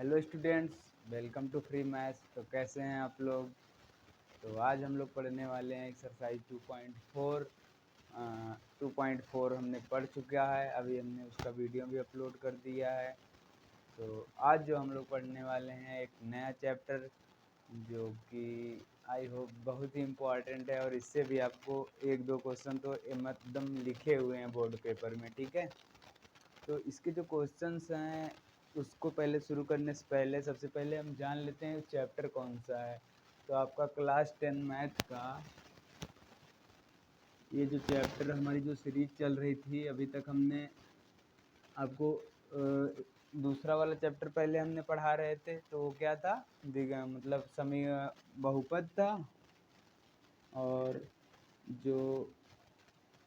Hello students, welcome to free maths. तो कैसे हैं आप लोग? तो आज हम लोग पढ़ने वाले हैं एक्सरसाइज 2.4। 2.4 हमने पढ़ चुका है, अभी हमने उसका वीडियो भी अपलोड कर दिया है। तो आज जो हम लोग पढ़ने वाले हैं एक नया चैप्टर, जो कि आई होप बहुत ही इम्पोर्टेंट है, और इससे भी आपको एक दो क्वेश्चन तो एकदम लिखे हुए हैं बोर्ड पेपर में, ठीक है। तो इसके जो क्वेश्चंस हैं उसको पहले शुरू करने से पहले सबसे पहले हम जान लेते हैं चैप्टर कौन सा है। तो आपका क्लास 10 मैथ का ये जो चैप्टर, हमारी जो सीरीज चल रही थी, अभी तक हमने आपको दूसरा वाला चैप्टर पहले हमने पढ़ा रहे थे। तो वो क्या था? मतलब समी बहुपद था। और जो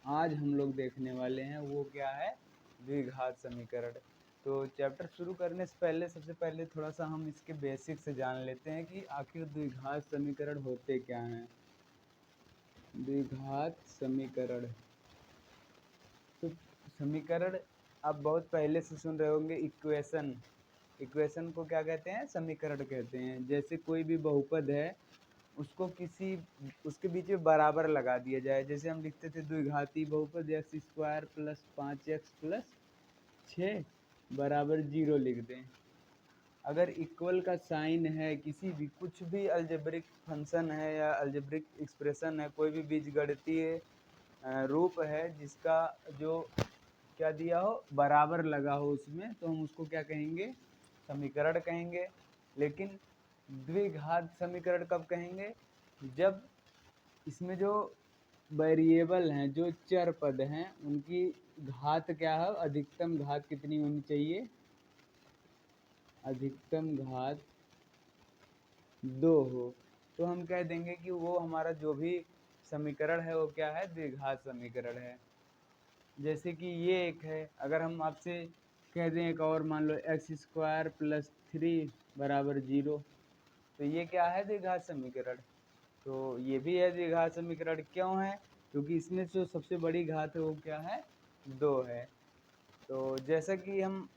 आज हम लोग देखने वाले हैं वो क्या है? द्विघात समीकरण। तो चैप्टर शुरू करने से पहले सबसे पहले थोड़ा सा हम इसके बेसिक से जान लेते हैं कि आखिर द्विघात समीकरण होते क्या हैं। द्विघात समीकरण, तो समीकरण आप बहुत पहले से सुन रहे होंगे। इक्वेशन, इक्वेशन को क्या कहते हैं? समीकरण कहते हैं। जैसे कोई भी बहुपद है उसको उसके बीच में बराबर लगा दिया जाए। जैसे हम लिखते थे द्विघाती बहुपद x² + 5x + 6 बराबर 0 लिख दें। अगर इक्वल का साइन है, किसी भी कुछ भी अलजेब्रिक फंक्शन है या अलजेब्रिक एक्सप्रेशन है, कोई भी बीजगणितीय रूप है जिसका जो क्या दिया हो, बराबर लगा हो उसमें, तो हम उसको क्या कहेंगे? समीकरण कहेंगे। लेकिन द्विघात समीकरण कब कहेंगे? जब इसमें जो वेरिएबल हैं, जो चर पद हैं, उनकी घात क्या है? अधिकतम घात कितनी होनी चाहिए? अधिकतम घात 2 हो। तो हम कह देंगे कि वो हमारा जो भी समीकरण है वो क्या है? द्विघात समीकरण है। जैसे कि ये एक है, अगर हम आपसे कह दें एक और, मान लो x² + 3 बराबर 0, तो ये क्या है? द्विघात समीकरण। तो ये भी है द्विघात समीकरण। क्यों है? क्योंकि इसमें जो सबसे बड़ी घात है वो क्या है? 2 है। तो जैसा कि हम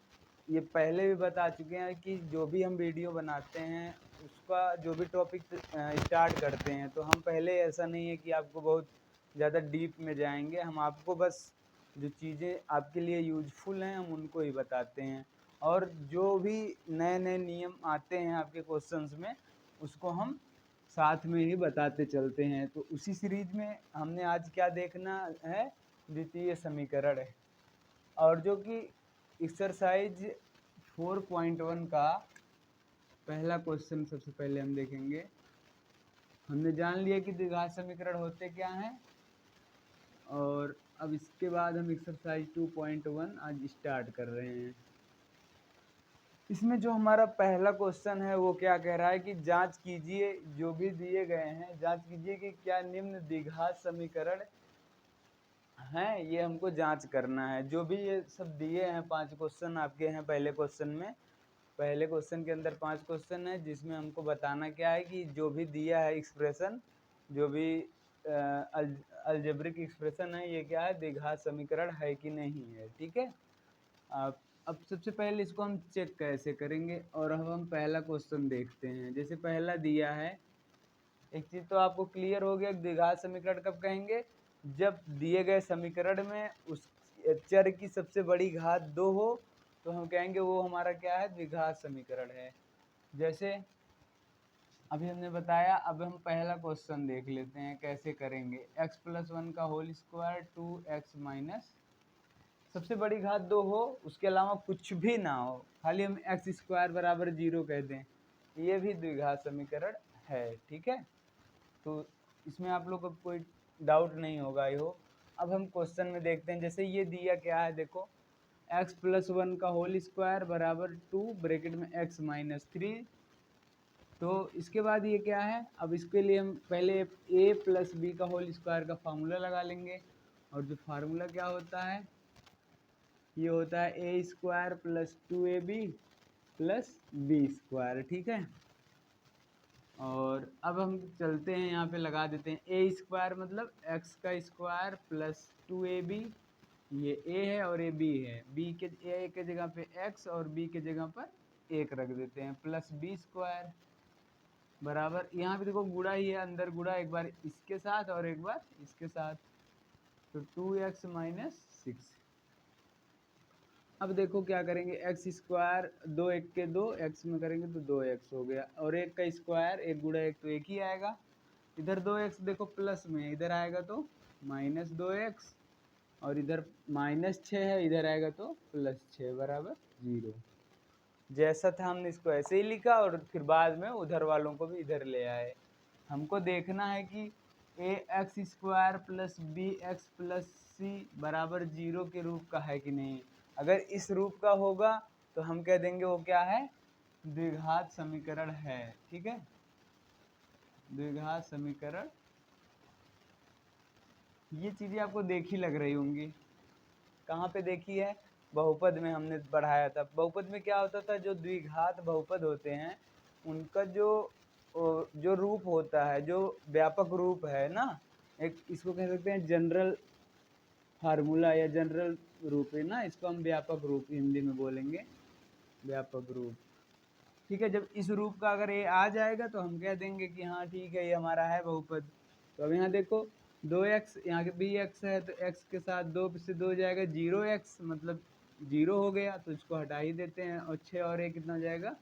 ये पहले भी बता चुके हैं कि जो भी हम वीडियो बनाते हैं उसका जो भी टॉपिक स्टार्ट करते हैं, तो हम पहले ऐसा नहीं है कि आपको बहुत ज़्यादा डीप में जाएंगे। हम आपको बस जो चीज़ें आपके लिए यूजफुल हैं हम उनको ही बताते हैं, और जो भी नए नए नियम आते हैं आपके क्वेश्चंस में उसको हम साथ में ही बताते चलते हैं। तो उसी सीरीज में हमने आज क्या देखना है? द्वितीय समीकरण है। और जो कि एक्सरसाइज 4.1 का पहला क्वेश्चन सबसे पहले हम देखेंगे। हमने जान लिया कि द्विघात समीकरण होते क्या हैं, और अब इसके बाद हम एक्सरसाइज 2.1 आज स्टार्ट कर रहे हैं। इसमें जो हमारा पहला क्वेश्चन है वो क्या कह रहा है कि जांच कीजिए, जो भी दिए गए हैं जांच कीजिए कि क्या निम्न द्विघात समीकरण हैं, ये हमको जांच करना है। जो भी ये सब दिए हैं, 5 क्वेश्चन आपके हैं पहले क्वेश्चन में। पहले क्वेश्चन के अंदर 5 क्वेश्चन है, जिसमें हमको बताना क्या है कि जो भी दिया है एक्सप्रेशन, जो भी अलजेब्रिक एक्सप्रेशन है, ये क्या है? द्विघात समीकरण है कि नहीं है, ठीक है। अब सबसे पहले इसको हम चेक कैसे करेंगे, और अब हम पहला क्वेश्चन देखते हैं। जैसे पहला दिया है, एक चीज़ तो आपको क्लियर हो गया, द्विघात समीकरण कब कहेंगे? जब दिए गए समीकरण में उस चर की सबसे बड़ी घात 2 हो, तो हम कहेंगे वो हमारा क्या है? द्विघात समीकरण है। जैसे अभी हमने बताया, अब हम पहला क्वेश्चन देख लेते हैं कैसे करेंगे। x+1 का होल स्क्वायर 2x सबसे बड़ी घात 2 हो, उसके अलावा कुछ भी ना हो, खाली हम x² बराबर 0 कह दें, ये भी द्विघात समीकरण है, ठीक है। तो इसमें आप लोग को कोई डाउट नहीं होगा, आई होप। अब हम क्वेश्चन में देखते हैं। जैसे ये दिया क्या है, देखो x+1 का होल स्क्वायर बराबर 2 ब्रैकेट में x-3। तो इसके बाद ये क्या है? अब इसके लिए हम पहले a + b का होल स्क्वायर का फार्मूला लगा लेंगे। और जो फार्मूला क्या होता है? ये होता है a² + 2ab + b², ठीक है। और अब हम चलते हैं, यहाँ पे लगा देते हैं a² मतलब x² + 2ab, ये a है और ये b है। a के जगह पे x और b के जगह पर 1 रख देते हैं प्लस बी स्क्वायर बराबर, यहाँ पे देखो गुणा ही है, अंदर गुणा एक बार इसके साथ और एक बार इसके साथ, तो 2x माइनस 6। अब देखो क्या करेंगे, एक्स स्क्वायर 2 1 के 2 एक्स में करेंगे तो 2x हो गया, और एक का स्क्वायर एक गुणा एक तो एक ही आएगा, इधर 2x देखो प्लस में इधर आएगा तो माइनस 2x, और इधर माइनस 6 है इधर आएगा तो प्लस 6 बराबर 0। जैसा था हमने इसको ऐसे ही लिखा और फिर बाद में उधर वालों को भी इधर ले आए। हमको देखना है कि a x square plus b x plus c बराबर 0 के रूप का है कि नहीं। अगर इस रूप का होगा तो हम कह देंगे वो क्या है, द्विघात समीकरण है। ठीक है, द्विघात समीकरण। ये चीज़ें आपको देखी लग रही होंगी, कहाँ पे देखी है, बहुपद में हमने पढ़ाया था। बहुपद में क्या होता था, जो द्विघात बहुपद होते हैं उनका जो रूप होता है, जो व्यापक रूप है ना, एक इसको कह सकते हैं जनरल फार्मूला या जनरल रूप है ना, इसको हम व्यापक रूप हिंदी में बोलेंगे, व्यापक रूप। ठीक है, जब इस रूप का अगर ये आ जाएगा तो हम कह देंगे कि हाँ ठीक है ये हमारा है बहुपद। तो अब यहाँ देखो 2x, यहाँ के भी x है तो x के साथ 2 से 2 जाएगा 0x, मतलब 0 हो गया, तो इसको हटा ही देते हैं, और 6 और 1 कितना जाएगा।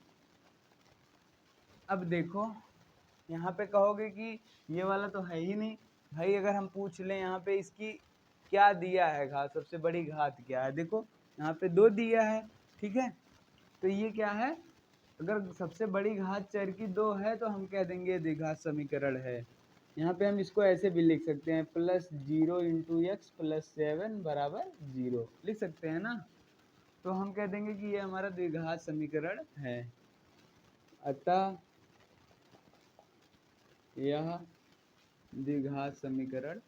अब देखो यहाँ पे कहोगे कि ये वाला तो है ही नहीं भाई, अगर हम पूछ लें यहाँ पे इसकी क्या दिया है घात, सबसे बड़ी घात क्या है, देखो यहाँ पे 2 दिया है। ठीक है, तो ये क्या है, अगर सबसे बड़ी घात चर की 2 है तो हम कह देंगे द्विघात समीकरण है। यहाँ पे हम इसको ऐसे भी लिख सकते हैं, प्लस 0 इंटू एक्स प्लस 7 बराबर 0 लिख सकते हैं ना, तो हम कह देंगे कि ये हमारा द्विघात समीकरण है। अतः यह द्विघात समीकरण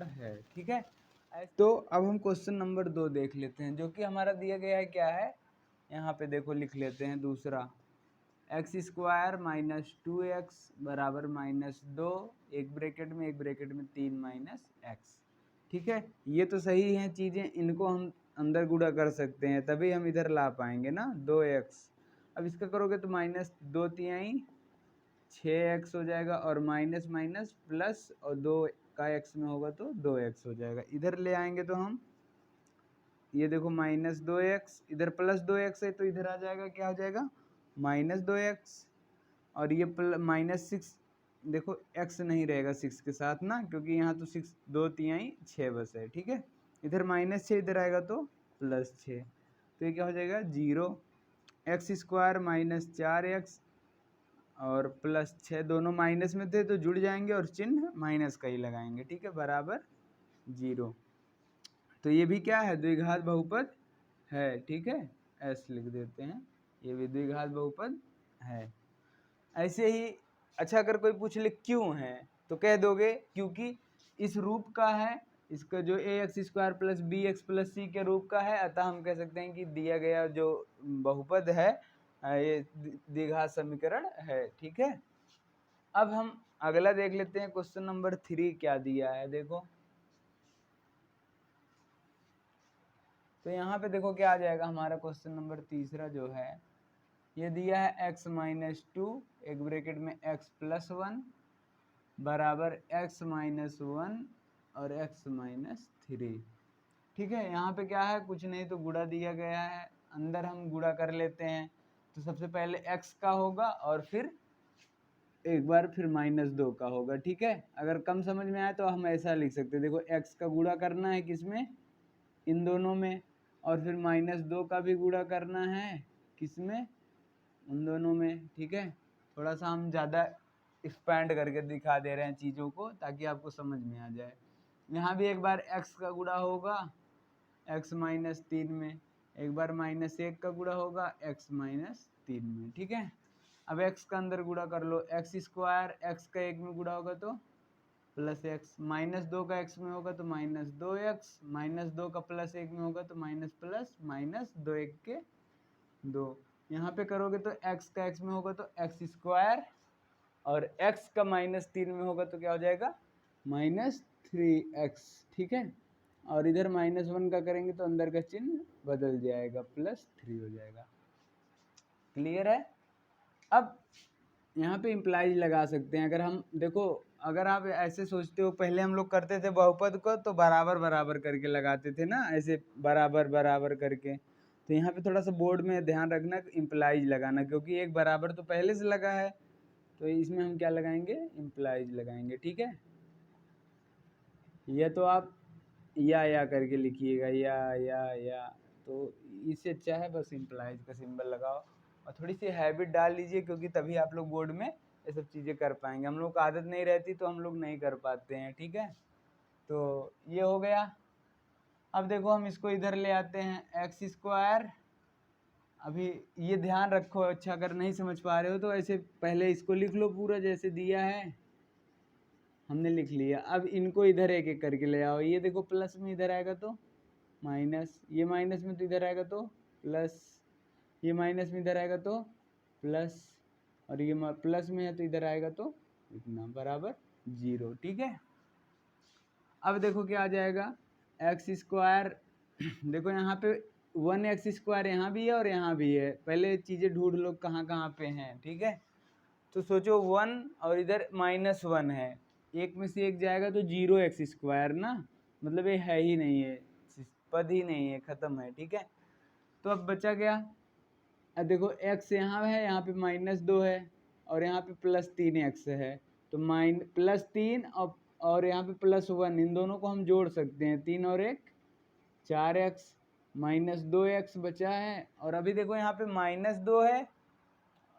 है। ठीक है, तो अब हम क्वेश्चन नंबर 2 देख लेते हैं, जो कि हमारा दिया गया है क्या है, यहाँ पे देखो लिख लेते हैं दूसरा, एक्स स्क्वायर माइनस 2x बराबर माइनस 2, एक ब्रैकेट में 3 माइनस एक्स। ठीक है, ये तो सही है चीज़ें, इनको हम अंदर गुणा कर सकते हैं तभी हम इधर ला पाएंगे ना 2x। अब इसका करोगे तो माइनस 2 तिहाई 6x हो जाएगा, और माइनस माइनस प्लस, और 2 का x में होगा तो 2x हो जाएगा। इधर ले आएंगे तो हम ये देखो माइनस 2x, इधर प्लस 2x है तो इधर आ जाएगा, क्या हो जाएगा माइनस 2x, और ये माइनस 6, देखो x नहीं रहेगा 6 के साथ ना, क्योंकि यहाँ तो 6 2 तिहाई 6 बस है। ठीक है, इधर माइनस 6 इधर आएगा तो प्लस 6, तो ये क्या हो जाएगा 0, एक्स स्क्वायर माइनस 4x और प्लस 6, दोनों माइनस में थे तो जुड़ जाएंगे और चिन्ह माइनस का ही लगाएंगे। ठीक है, बराबर 0, तो ये भी क्या है द्विघात बहुपद है। ठीक है, ऐसे लिख देते हैं, ये भी द्विघात बहुपद है। ऐसे ही अच्छा, अगर कोई पूछ ले क्यों है तो कह दोगे क्योंकि इस रूप का है, इसका जो a x square plus b x plus c के रूप का है, अतः हम कह सकते हैं कि दिया गया जो बहुपद है ये द्विघात समीकरण है। ठीक है, अब हम अगला देख लेते हैं, क्वेश्चन नंबर 3 क्या दिया है देखो। तो यहाँ पे देखो क्या आ जाएगा हमारा क्वेश्चन नंबर तीसरा जो है, ये दिया है x माइनस 2 एक ब्रैकेट में x प्लस 1 बराबर x माइनस 1 और x माइनस 3। ठीक है, यहाँ पे क्या है, कुछ नहीं तो गुणा दिया गया है, अंदर हम गुणा कर लेते हैं, तो सबसे पहले x का होगा और फिर एक बार फिर माइनस 2 का होगा। ठीक है, अगर कम समझ में आए तो हम ऐसा लिख सकते हैं, देखो x का गुणा करना है किसमें, इन दोनों में, और फिर माइनस 2 का भी गुणा करना है किसमें, उन दोनों में। ठीक है, थोड़ा सा हम ज़्यादा एक्सपैंड करके दिखा दे रहे हैं चीज़ों को ताकि आपको समझ में आ जाए। यहाँ भी एक बार x का गुणा होगा x माइनस 3 में, एक बार माइनस 1 का गुणा होगा x माइनस 3 में। ठीक है, अब x का अंदर गुणा कर लो, एक्स स्क्वायर x का 1 में गुणा होगा तो प्लस एक्स, माइनस 2 का x में होगा तो माइनस 2x, माइनस 2 का प्लस 1 में होगा तो माइनस प्लस माइनस 2 1 के 2, यहाँ पे करोगे तो x का x में होगा तो एक्स स्क्वायर, और x का माइनस 3 में होगा तो क्या हो जाएगा माइनस 3x, ठीक है। और इधर -1 का करेंगे तो अंदर का चिन्ह बदल जाएगा, +3 हो जाएगा। क्लियर है। अब यहाँ पे इम्प्लाइज लगा सकते हैं। अगर हम देखो, अगर आप ऐसे सोचते हो, पहले हम लोग करते थे बहुपद को तो बराबर बराबर करके लगाते थे ना, ऐसे बराबर बराबर करके। तो यहाँ पे थोड़ा सा बोर्ड में ध्यान रखना इम्प्लाइज लगाना, क्योंकि एक बराबर तो पहले से लगा है, तो इसमें हम क्या लगाएंगे, इम्प्लाइज लगाएंगे, ठीक है। या तो आप या करके लिखिएगा, या तो इससे अच्छा है बस इम्प्लाइज का सिंबल लगाओ और थोड़ी सी हैबिट डाल लीजिए, क्योंकि तभी आप लोग बोर्ड में ये सब चीज़ें कर पाएंगे। हम लोग को आदत नहीं रहती तो हम लोग नहीं कर पाते हैं, ठीक है। तो ये हो गया। अब देखो हम इसको इधर ले आते हैं, x²। अभी ये ध्यान रखो, अच्छा अगर नहीं समझ पा रहे हो तो ऐसे पहले इसको लिख लो पूरा जैसे दिया है, हमने लिख लिया। अब इनको इधर एक एक करके ले आओ। ये देखो प्लस में इधर आएगा तो माइनस, ये माइनस में तो इधर आएगा तो प्लस, ये माइनस में इधर आएगा तो प्लस, और ये प्लस में है तो इधर आएगा तो इतना, बराबर 0, ठीक है। अब देखो क्या आ जाएगा, x²। देखो यहाँ पे 1x² यहाँ भी है और यहाँ भी है। पहले चीज़ें ढूंढ लो कहाँ कहाँ पे हैं, ठीक है। तो सोचो 1 और इधर -1 है, एक में से एक जाएगा तो 0x² ना, मतलब ये है ही नहीं है, पद ही नहीं है, ख़त्म है, ठीक है। तो अब बचा क्या, अब देखो x यहाँ है, यहाँ पे -2 है और यहाँ पे +3x है, तो +3 और यहाँ पे +1, इन दोनों को हम जोड़ सकते हैं। 3 और 1 4x, -2x बचा है। और अभी देखो यहाँ पे -2 है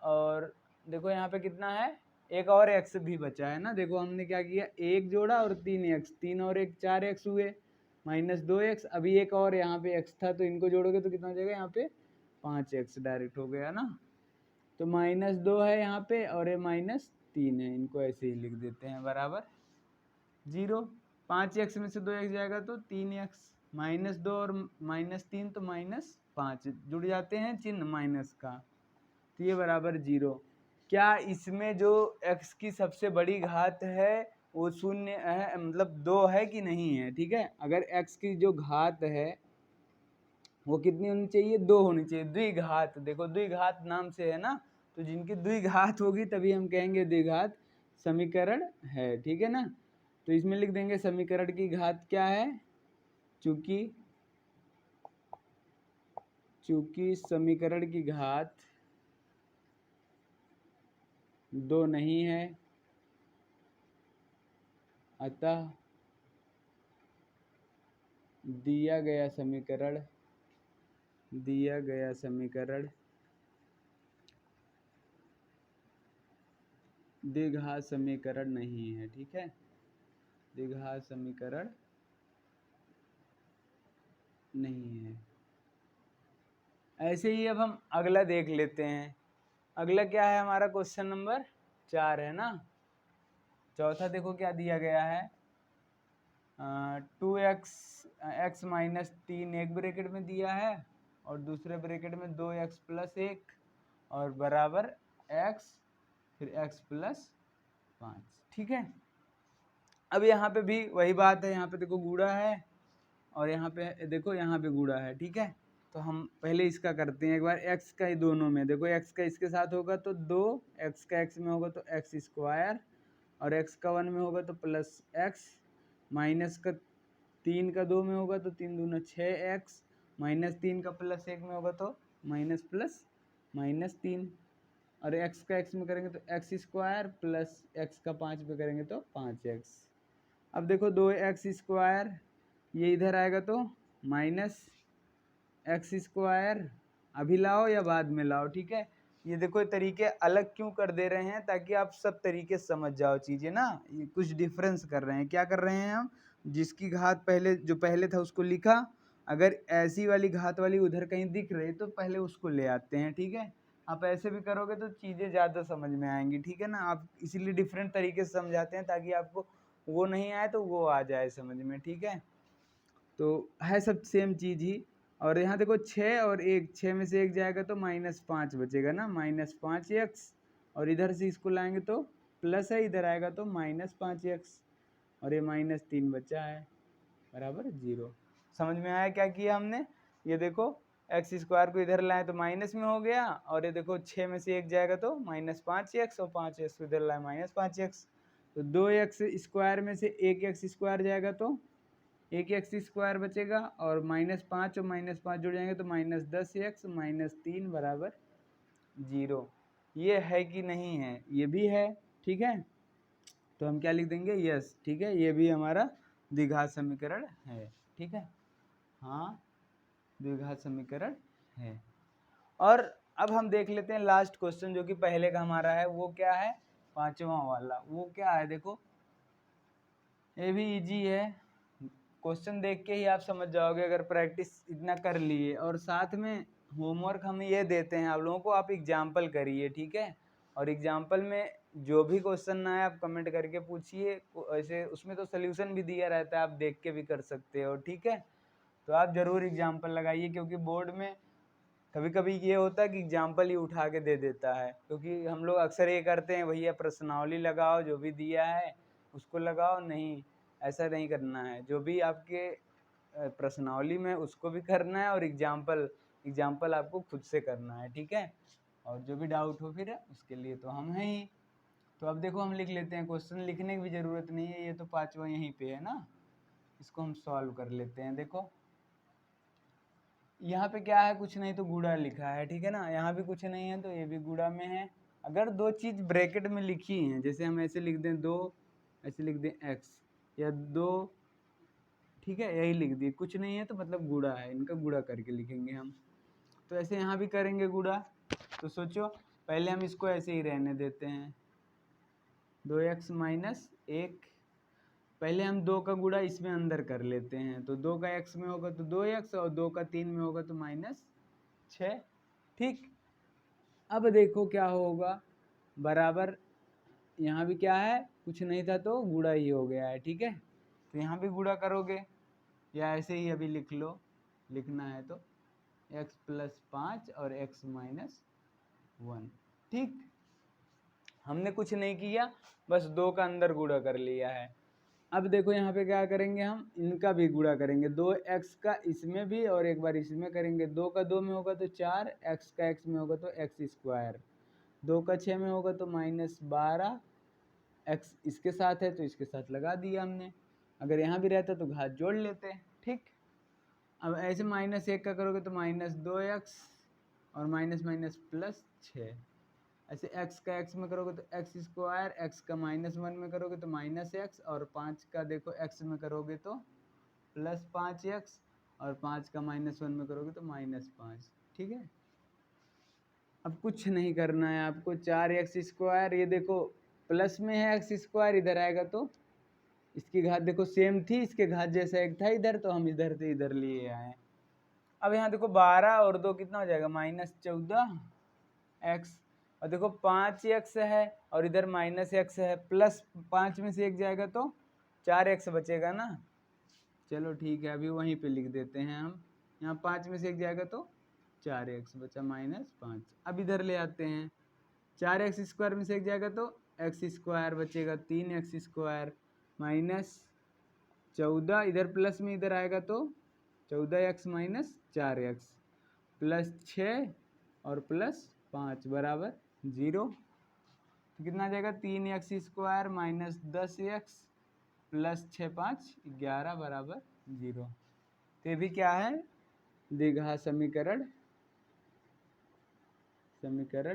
और देखो यहाँ पे कितना है, एक और x भी बचा है ना। देखो हमने क्या किया, एक जोड़ा और 3x, 3 और 1 4x हुए, -2x। अभी एक और यहाँ पे x था, तो इनको जोड़ोगे तो कितना हो जाएगा, यहाँ पे 5x डायरेक्ट हो गया ना। तो -2 है यहाँ पे और ये -3 है, इनको ऐसे ही लिख देते हैं, बराबर 0। 5x में से 2x जाएगा तो 3x, -2 और -3 तो -5, जुड़ जाते हैं चिन्ह माइनस का, तो ये बराबर 0। क्या इसमें जो x की सबसे बड़ी घात है वो 0 है, मतलब 2 है कि नहीं है, ठीक है। अगर x की जो घात है वो कितनी होनी चाहिए, 2 होनी चाहिए, द्विघात। देखो द्विघात नाम से है ना, तो जिनकी द्विघात होगी तभी हम कहेंगे द्विघात समीकरण है, ठीक है ना। तो इसमें लिख देंगे समीकरण की घात क्या है, चूंकि समीकरण की घात 2 नहीं है, अतः दिया गया समीकरण द्विघात समीकरण नहीं है, ठीक है। द्विघात समीकरण नहीं है। ऐसे ही अब हम अगला देख लेते हैं। अगला क्या है हमारा, क्वेश्चन नंबर 4 है ना। चौथा देखो क्या दिया गया है, 2x, x -3 एक ब्रैकेट में दिया है और दूसरे ब्रैकेट में 2x + 1 और बराबर x, फिर x + 5, ठीक है। अब यहाँ पे भी वही बात है, यहाँ पे देखो गुणा है और यहाँ पे देखो यहाँ पे गुणा है, ठीक है। तो हम पहले इसका करते हैं एक बार, x का ही दोनों में। देखो x का इसके साथ होगा तो 2, x का x में होगा तो x² और x का 1 में होगा तो +x, माइनस का 3 का 2 में होगा तो 3 दूना 6x, -3 का +1 में होगा तो माइनस प्लस -3, और x का x में करेंगे तो x² प्लस x का 5 पे करेंगे तो 5x। अब देखो 2x², ये इधर आएगा तो -x², अभी लाओ या बाद में लाओ, ठीक है। ये देखो तरीके अलग क्यों कर दे रहे हैं, ताकि आप सब तरीके समझ जाओ चीज़ें ना। ये कुछ डिफरेंस कर रहे हैं, क्या कर रहे हैं हम, जिसकी घात पहले जो पहले था उसको लिखा, अगर ऐसी वाली घात वाली उधर कहीं दिख रही तो पहले उसको ले आते हैं, ठीक है। आप ऐसे भी करोगे तो चीज़ें ज़्यादा समझ में आएंगी, ठीक है ना। आप इसीलिए डिफरेंट तरीके से समझाते हैं ताकि आपको वो नहीं आए तो वो आ जाए समझ में, ठीक है। तो है सब सेम चीज़ ही। और यहाँ देखो 6 और 1, 6 में से 1 जाएगा तो -5 बचेगा ना, -5x, और इधर से इसको लाएंगे तो प्लस है, इधर आएगा तो -5x। और ये -3 बचा है बराबर 0। समझ में आया क्या किया हमने? ये देखो एक्स स्क्वायर को इधर लाए तो माइनस में हो गया, और ये देखो 6 में से 1 जाएगा तो -5x, और 5x को इधर लाए -5x, तो 2x स्क्वायर में से 1x स्क्वायर जाएगा तो 1x स्क्वायर बचेगा, और -5 और -5 जुड़ जाएंगे तो -10x -3 बराबर 0। ये है कि नहीं है? ये भी है, ठीक है। तो हम क्या लिख देंगे? यस, ठीक है, ये भी हमारा द्विघात समीकरण है, ठीक है। हाँ, द्विघात समीकरण है। और अब हम देख लेते हैं लास्ट क्वेश्चन जो कि पहले का हमारा है, वो क्या है? 5वां वाला। वो क्या है? देखो ये भी इजी है, क्वेश्चन देख के ही आप समझ जाओगे अगर प्रैक्टिस इतना कर लिए। और साथ में होमवर्क हम ये देते हैं आप लोगों को, आप एग्जाम्पल करिए, ठीक है। और एग्जाम्पल में जो भी क्वेश्चन ना आए आप कमेंट करके पूछिए, ऐसे उसमें तो सोल्यूशन भी दिया रहता है, आप देख के भी कर सकते हो, ठीक है। तो आप ज़रूर एग्जाम्पल लगाइए, क्योंकि बोर्ड में कभी कभी ये होता है कि एग्जाम्पल ही उठा के दे देता है, क्योंकि हम लोग अक्सर ये करते हैं भैया प्रश्नावली लगाओ, जो भी दिया है उसको लगाओ। नहीं, ऐसा नहीं करना है। जो भी आपके प्रश्नावली में उसको भी करना है, और एग्जाम्पल आपको खुद से करना है, ठीक है। और जो भी डाउट हो फिर उसके लिए तो हम हैं ही। तो अब देखो हम लिख लेते हैं, क्वेश्चन लिखने की भी ज़रूरत नहीं है, ये तो 5वां यहीं पे है ना, इसको हम सॉल्व कर लेते हैं। देखो यहाँ पे क्या है? कुछ नहीं तो गुणा लिखा है, ठीक है ना। यहाँ भी कुछ नहीं है तो ये भी गुणा में है। अगर दो चीज़ ब्रैकेट में लिखी हैं, जैसे हम ऐसे लिख दें 2, ऐसे लिख दें x, या 2, ठीक है, यही लिख दिए, कुछ नहीं है तो मतलब गुणा है, इनका गुणा करके लिखेंगे हम। तो ऐसे यहाँ भी करेंगे गुणा। तो सोचो पहले हम इसको ऐसे ही रहने देते हैं, 2x माइनस 1। पहले हम 2 का गुणा इसमें अंदर कर लेते हैं, तो 2 का x में होगा तो 2x, और 2 का 3 में होगा तो -6, ठीक। अब देखो क्या होगा, बराबर यहाँ भी क्या है? कुछ नहीं था तो गुणा ही हो गया है, ठीक है। तो यहाँ भी गुणा करोगे, या ऐसे ही अभी लिख लो, लिखना है तो x + 5 और x - 1, ठीक। हमने कुछ नहीं किया, बस 2 का अंदर गुणा कर लिया है। अब देखो यहाँ पे क्या करेंगे, हम इनका भी गुणा करेंगे, 2x का इसमें भी और एक बार इसमें करेंगे। 2 का 2 में होगा तो 4, x का x में होगा तो x स्क्वायर, 2 का 6 में होगा तो -12, x इसके साथ है तो इसके साथ लगा दिया हमने। अगर यहाँ भी रहता तो घात जोड़ लेते, ठीक। अब ऐसे -1 का करोगे तो -2x, और माइनस माइनस प्लस 6। ऐसे x का x में करोगे तो x स्क्वायर, x का -1 में करोगे तो -x, और 5 का देखो x में करोगे तो +5x, और 5 का -1 में करोगे तो -5, ठीक है। अब कुछ नहीं करना है आपको, 4x स्क्वायर, ये देखो प्लस में है x स्क्वायर, इधर आएगा तो इसकी घात देखो सेम थी, इसके घात जैसा एक था इधर, तो हम इधर से इधर लिए आए। अब यहाँ देखो 12 और 2 कितना हो जाएगा? -14x, और देखो 5x है और इधर -x है, प्लस 5 में से 1 जाएगा तो 4x बचेगा ना। चलो ठीक है, अभी वहीं पे लिख देते हैं हम, यहाँ 5 में से 1 जाएगा तो 4x बचा -5। अब इधर ले आते हैं, 4x स्क्वायर में से 1 जाएगा तो x स्क्वायर बचेगा, 3x स्क्वायर -14, इधर प्लस में इधर आएगा तो 14x - 4x, +6 और +5 बराबर 0। तो कितना आ जाएगा? 3x स्क्वायर -10x +6 5 11 बराबर 0। तो ये भी क्या है? द्विघात समीकरण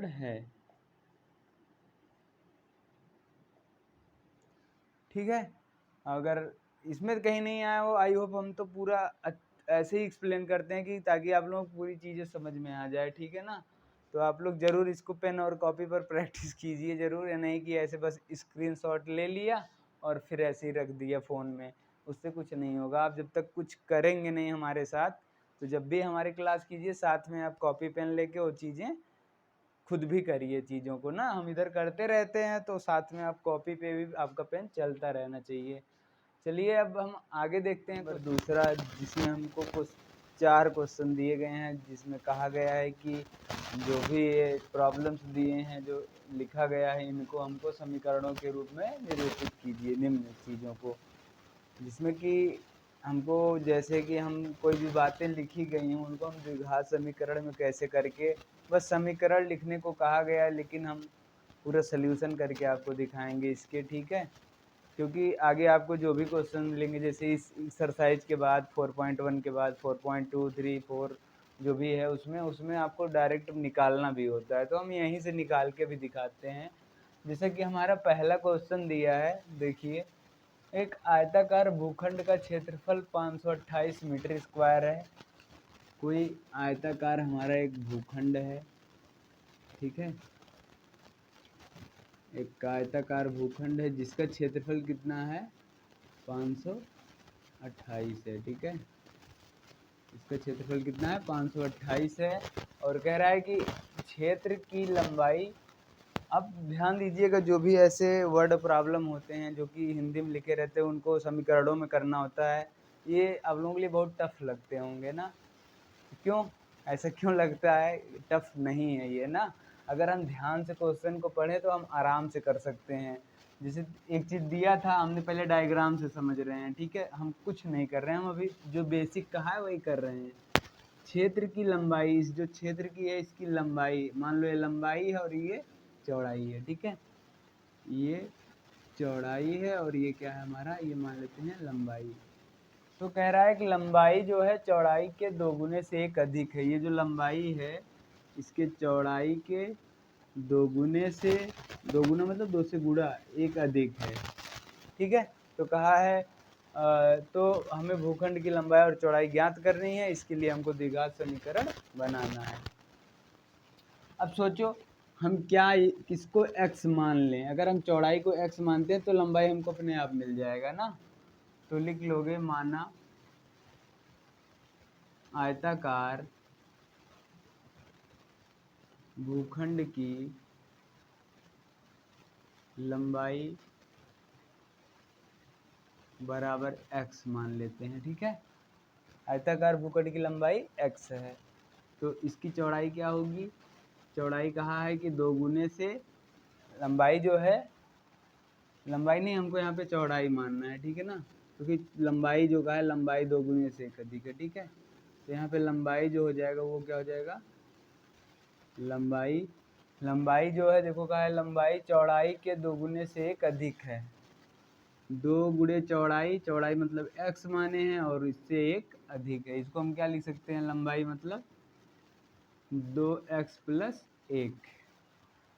है, ठीक है। अगर इसमें कहीं नहीं आया हो, आई होप हम तो पूरा ऐसे ही एक्सप्लेन करते हैं कि ताकि आप लोगों को पूरी चीज़ें समझ में आ जाए, ठीक है ना। तो आप लोग ज़रूर इसको पेन और कॉपी पर प्रैक्टिस कीजिए ज़रूर, या नहीं कि ऐसे बस स्क्रीनशॉट ले लिया और फिर ऐसे ही रख दिया फ़ोन में, उससे कुछ नहीं होगा। आप जब तक कुछ करेंगे नहीं हमारे साथ, तो जब भी हमारी क्लास कीजिए साथ में आप कॉपी पेन लेके वो चीज़ें खुद भी करिए चीज़ों को ना। हम इधर करते रहते हैं तो साथ में आप कॉपी पे भी आपका पेन चलता रहना चाहिए। चलिए अब हम आगे देखते हैं। दूसरा जिसमें हमको कुछ 4 क्वेश्चन दिए गए हैं, जिसमें कहा गया है कि जो भी ये प्रॉब्लम्स दिए हैं, जो लिखा गया है, इनको हमको समीकरणों के रूप में निरूपित कीजिए निम्न चीज़ों को। जिसमें कि हमको जैसे कि हम कोई भी बातें लिखी गई हैं उनको हम द्विघात समीकरण में कैसे करके, बस समीकरण लिखने को कहा गया है लेकिन हम पूरा सल्यूशन करके आपको दिखाएंगे इसके, ठीक है। क्योंकि आगे आपको जो भी क्वेश्चन मिलेंगे जैसे इस एक्सरसाइज के बाद 4.1 के बाद 4.2, 3, 4 जो भी है उसमें उसमें आपको डायरेक्ट निकालना भी होता है, तो हम यहीं से निकाल के भी दिखाते हैं। जैसे कि हमारा पहला क्वेश्चन दिया है, देखिए एक आयताकार भूखंड का क्षेत्रफल 528 मीटर स्क्वायर है। कोई आयताकार हमारा एक भूखंड है, ठीक है, एक आयताकार भूखंड है जिसका क्षेत्रफल कितना है 528 है, ठीक है। इसका क्षेत्रफल कितना है 528 है और कह रहा है कि क्षेत्र की लंबाई। अब ध्यान दीजिएगा जो भी ऐसे वर्ड प्रॉब्लम होते हैं जो कि हिंदी में लिखे रहते हैं उनको समीकरणों में करना होता है, ये आप लोगों के लिए बहुत टफ लगते होंगे ना। क्यों ऐसा क्यों लगता है? टफ नहीं है ये ना, अगर हम ध्यान से क्वेश्चन को पढ़ें तो हम आराम से कर सकते हैं। जैसे एक चीज़ दिया था हमने पहले डायग्राम से समझ रहे हैं, ठीक है, हम कुछ नहीं कर रहे हैं, हम अभी जो बेसिक कहा है वही कर रहे हैं। क्षेत्र की लंबाई, इस जो क्षेत्र की है इसकी लंबाई, मान लो ये लंबाई है और ये चौड़ाई है, ठीक है, ये चौड़ाई है और ये क्या है हमारा, ये मान लेते हैं लंबाई। तो कह रहा है कि लंबाई जो है चौड़ाई के दोगुने से एक अधिक है। ये जो लंबाई है इसके चौड़ाई के दोगुने से, दोगुना मतलब दो से गुणा एक अधिक है, ठीक है। तो कहा है तो हमें भूखंड की लंबाई और चौड़ाई ज्ञात करनी है, इसके लिए हमको द्विघात समीकरण बनाना है। अब सोचो हम क्या किसको x मान लें, अगर हम चौड़ाई को x मानते हैं तो लंबाई हमको अपने आप मिल जाएगा ना। तो लिख लोगे माना आयताकार भूखंड की लंबाई बराबर x मान लेते हैं, ठीक है। आयताकार भूखंड की लंबाई x है तो इसकी चौड़ाई क्या होगी, चौड़ाई कहा है कि दोगुने से लंबाई जो है, लंबाई नहीं हमको यहाँ पे चौड़ाई मानना है, ठीक है ना, क्योंकि लंबाई जो का है लंबाई दोगुने से एक अधिक है, ठीक है। तो यहाँ पे लंबाई जो हो जाएगा वो क्या हो जाएगा, लंबाई, लंबाई जो है देखो कहा है लंबाई चौड़ाई के दोगुने से एक अधिक है। दो गुणे चौड़ाई, चौड़ाई मतलब x माने हैं और इससे एक अधिक है, इसको हम क्या लिख सकते हैं, लंबाई मतलब 2x प्लस 1।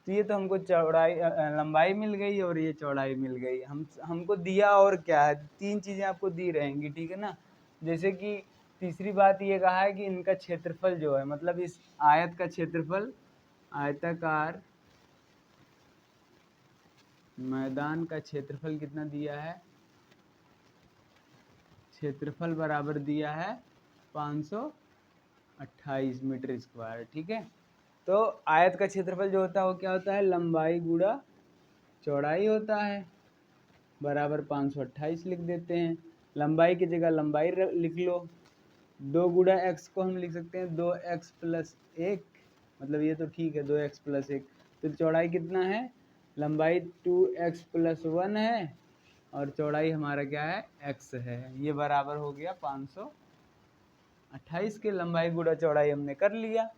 तो ये तो हमको चौड़ाई लंबाई मिल गई और ये चौड़ाई मिल गई। हमको दिया और क्या है, तीन चीज़ें आपको दी रहेंगी, ठीक है ना। जैसे कि तीसरी बात ये कहा है कि इनका क्षेत्रफल जो है, मतलब इस आयत का क्षेत्रफल, आयताकार मैदान का क्षेत्रफल कितना दिया है, क्षेत्रफल बराबर दिया है 528 मीटर स्क्वायर, ठीक है। तो आयत का क्षेत्रफल जो होता है वो क्या होता है, लंबाई गुणा चौड़ाई होता है, बराबर 528 लिख देते हैं। लंबाई की जगह लंबाई लिख लो, 2 गुणा x को हम लिख सकते हैं 2x प्लस 1, मतलब ये तो ठीक है 2x प्लस 1। तो चौड़ाई कितना है, लंबाई 2x प्लस 1 है और चौड़ाई हमारा क्या है x है, ये बराबर हो गया 528 के। लंबाई गुणा चौड़ाई हमने कर लिया।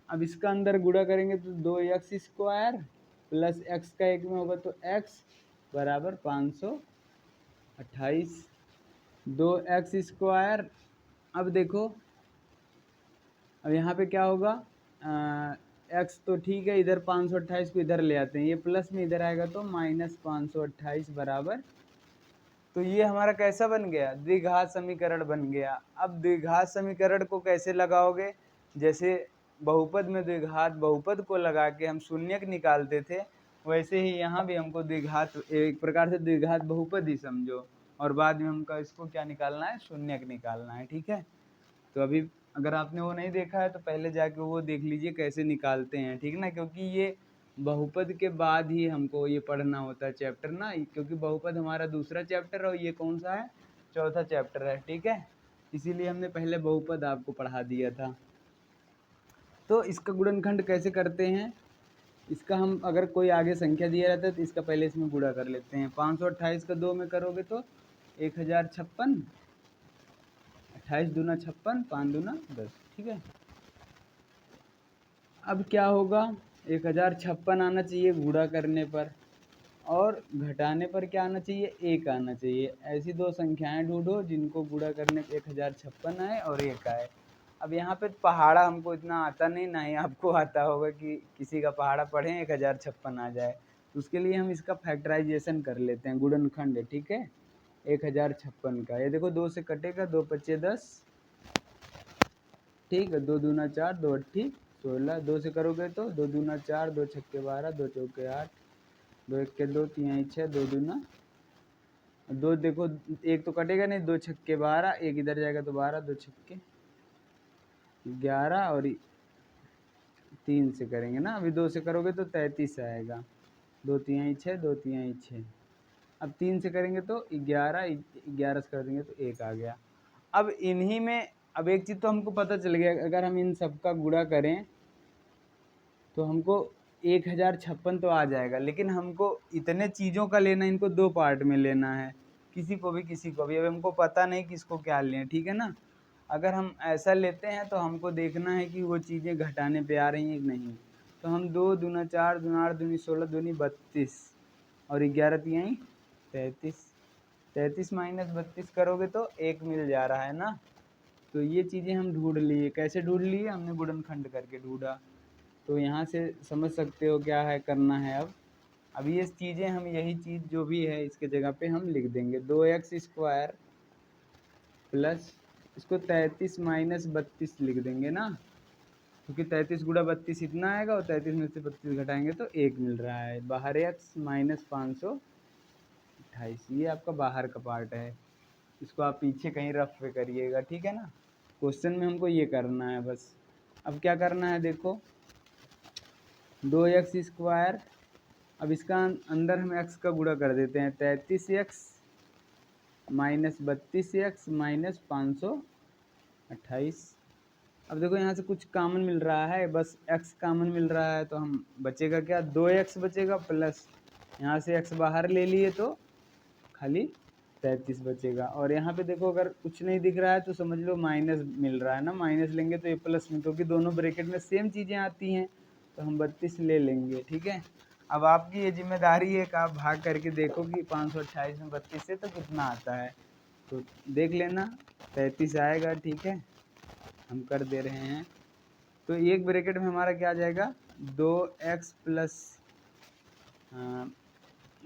अब इसका अंदर गुणा करेंगे तो 2x स्क्वायर प्लस x का एक में होगा तो x बराबर 528, 2x स्क्वायर। अब देखो अब यहाँ पे क्या होगा, x तो ठीक है, इधर 528 को इधर ले आते हैं, ये प्लस में इधर आएगा तो माइनस 528 बराबर। तो ये हमारा कैसा बन गया, द्विघात समीकरण बन गया। अब द्विघात समीकरण को कैसे लगाओगे, जैसे बहुपद में द्विघात बहुपद को लगा के हम शून्यक निकालते थे, वैसे ही यहाँ भी हमको द्विघात, एक प्रकार से द्विघात बहुपद ही समझो, और बाद में हमको इसको क्या निकालना है, शून्यक निकालना है, ठीक है। तो अभी अगर आपने वो नहीं देखा है तो पहले जाके वो देख लीजिए कैसे निकालते हैं, ठीक ना, क्योंकि ये बहुपद के बाद ही हमको ये पढ़ना होता है चैप्टर ना, क्योंकि बहुपद हमारा दूसरा चैप्टर है और ये कौन सा है, चौथा चैप्टर है, ठीक है। इसीलिए हमने पहले बहुपद आपको पढ़ा दिया था। तो इसका गुणनखंड कैसे करते हैं, इसका हम अगर कोई आगे संख्या दिया रहता है तो इसका पहले इसमें गुणा कर लेते हैं। 528 का 2 में करोगे तो 1056, 28 दूना 56, 5 दूना 10, ठीक है। अब क्या होगा, 1056 आना चाहिए गुणा करने पर, और घटाने पर क्या आना चाहिए, 1 आना चाहिए। ऐसी दो संख्याएं ढूंढो जिनको गुणा करने पे 1056 आए और 1 आए। अब यहाँ पे पहाड़ा हमको इतना आता नहीं, ना ही आपको आता होगा कि किसी का पहाड़ा पढ़ें 1056 आ जाए। तो उसके लिए हम इसका फैक्टराइजेशन कर लेते हैं, गुणनखंड, ठीक है। 1056 का, ये देखो 2 से कटेगा, 2 पच्चे 10, ठीक है। 2 दूना 4, 2 अट्ठी 16, 2 से करोगे तो 2 दूना 4, 2 छक्के 12, 2 चौके 8, 2 इक्के 2, 3 6, 2 दूना 2, देखो एक तो कटेगा नहीं, 2 छक्के 12, एक इधर जाएगा तो 12, 2 छक्के 11, और 3 से करेंगे ना, अभी 2 से करोगे तो 33 आएगा, 2 3 6, 2 3 6। अब 3 से करेंगे तो 11, 11 से कर देंगे तो 1 आ गया। अब इन्हीं में, अब एक चीज़ तो हमको पता चल गया, अगर हम इन सबका गुणा करें तो हमको 1056 तो आ जाएगा, लेकिन हमको इतने चीज़ों का लेना, इनको 2 पार्ट में लेना है, किसी को भी किसी को भी। अब हमको पता नहीं किसको क्या लें, ठीक है ना। अगर हम ऐसा लेते हैं तो हमको देखना है कि वो चीज़ें घटाने पे आ रही हैं कि नहीं। तो हम 2 दूना 4, दूना 8, दूनी 16, दूनी 32, और 11 तिहाई 33, 33 माइनस 32 करोगे तो 1 मिल जा रहा है ना। तो ये चीज़ें हम ढूंढ लिए, कैसे ढूंढ लिए, हमने गुणनखंड करके ढूंढा। तो यहाँ से समझ सकते हो क्या है करना है। अब ये चीज़ें हम, यही चीज़ जो भी है इसके जगह पे हम लिख देंगे, 2x² प्लस इसको 33 माइनस 32 लिख देंगे ना, क्योंकि 33 गुणा 32 इतना आएगा, और 33 में से 32 घटाएंगे तो 1 मिल रहा है। बाहर x माइनस 528, ये आपका बाहर का पार्ट है, इसको आप पीछे कहीं रफ पे करिएगा, ठीक है ना। क्वेश्चन में हमको ये करना है बस। अब क्या करना है, देखो 2x², अब इसका अंदर हम x का गुणा कर देते हैं, 33x माइनस 32x माइनस 528। अब देखो यहाँ से कुछ कॉमन मिल रहा है, बस x कॉमन मिल रहा है, तो हम बचेगा क्या, 2x बचेगा, प्लस यहाँ से x बाहर ले लिए तो खाली 33 बचेगा। और यहाँ पे देखो अगर कुछ नहीं दिख रहा है तो समझ लो माइनस मिल रहा है ना, माइनस लेंगे तो ये प्लस में, क्योंकि दोनों ब्रैकेट में सेम चीज़ें आती हैं, तो हम 32 ले लेंगे, ठीक है। अब आपकी ये जिम्मेदारी है कि आप भाग करके देखो कि 528 में 32 से तो कितना आता है, तो देख लेना, 33 आएगा, ठीक है। हम कर दे रहे हैं, तो एक ब्रैकेट में हमारा क्या आ जाएगा, 2x प्लस,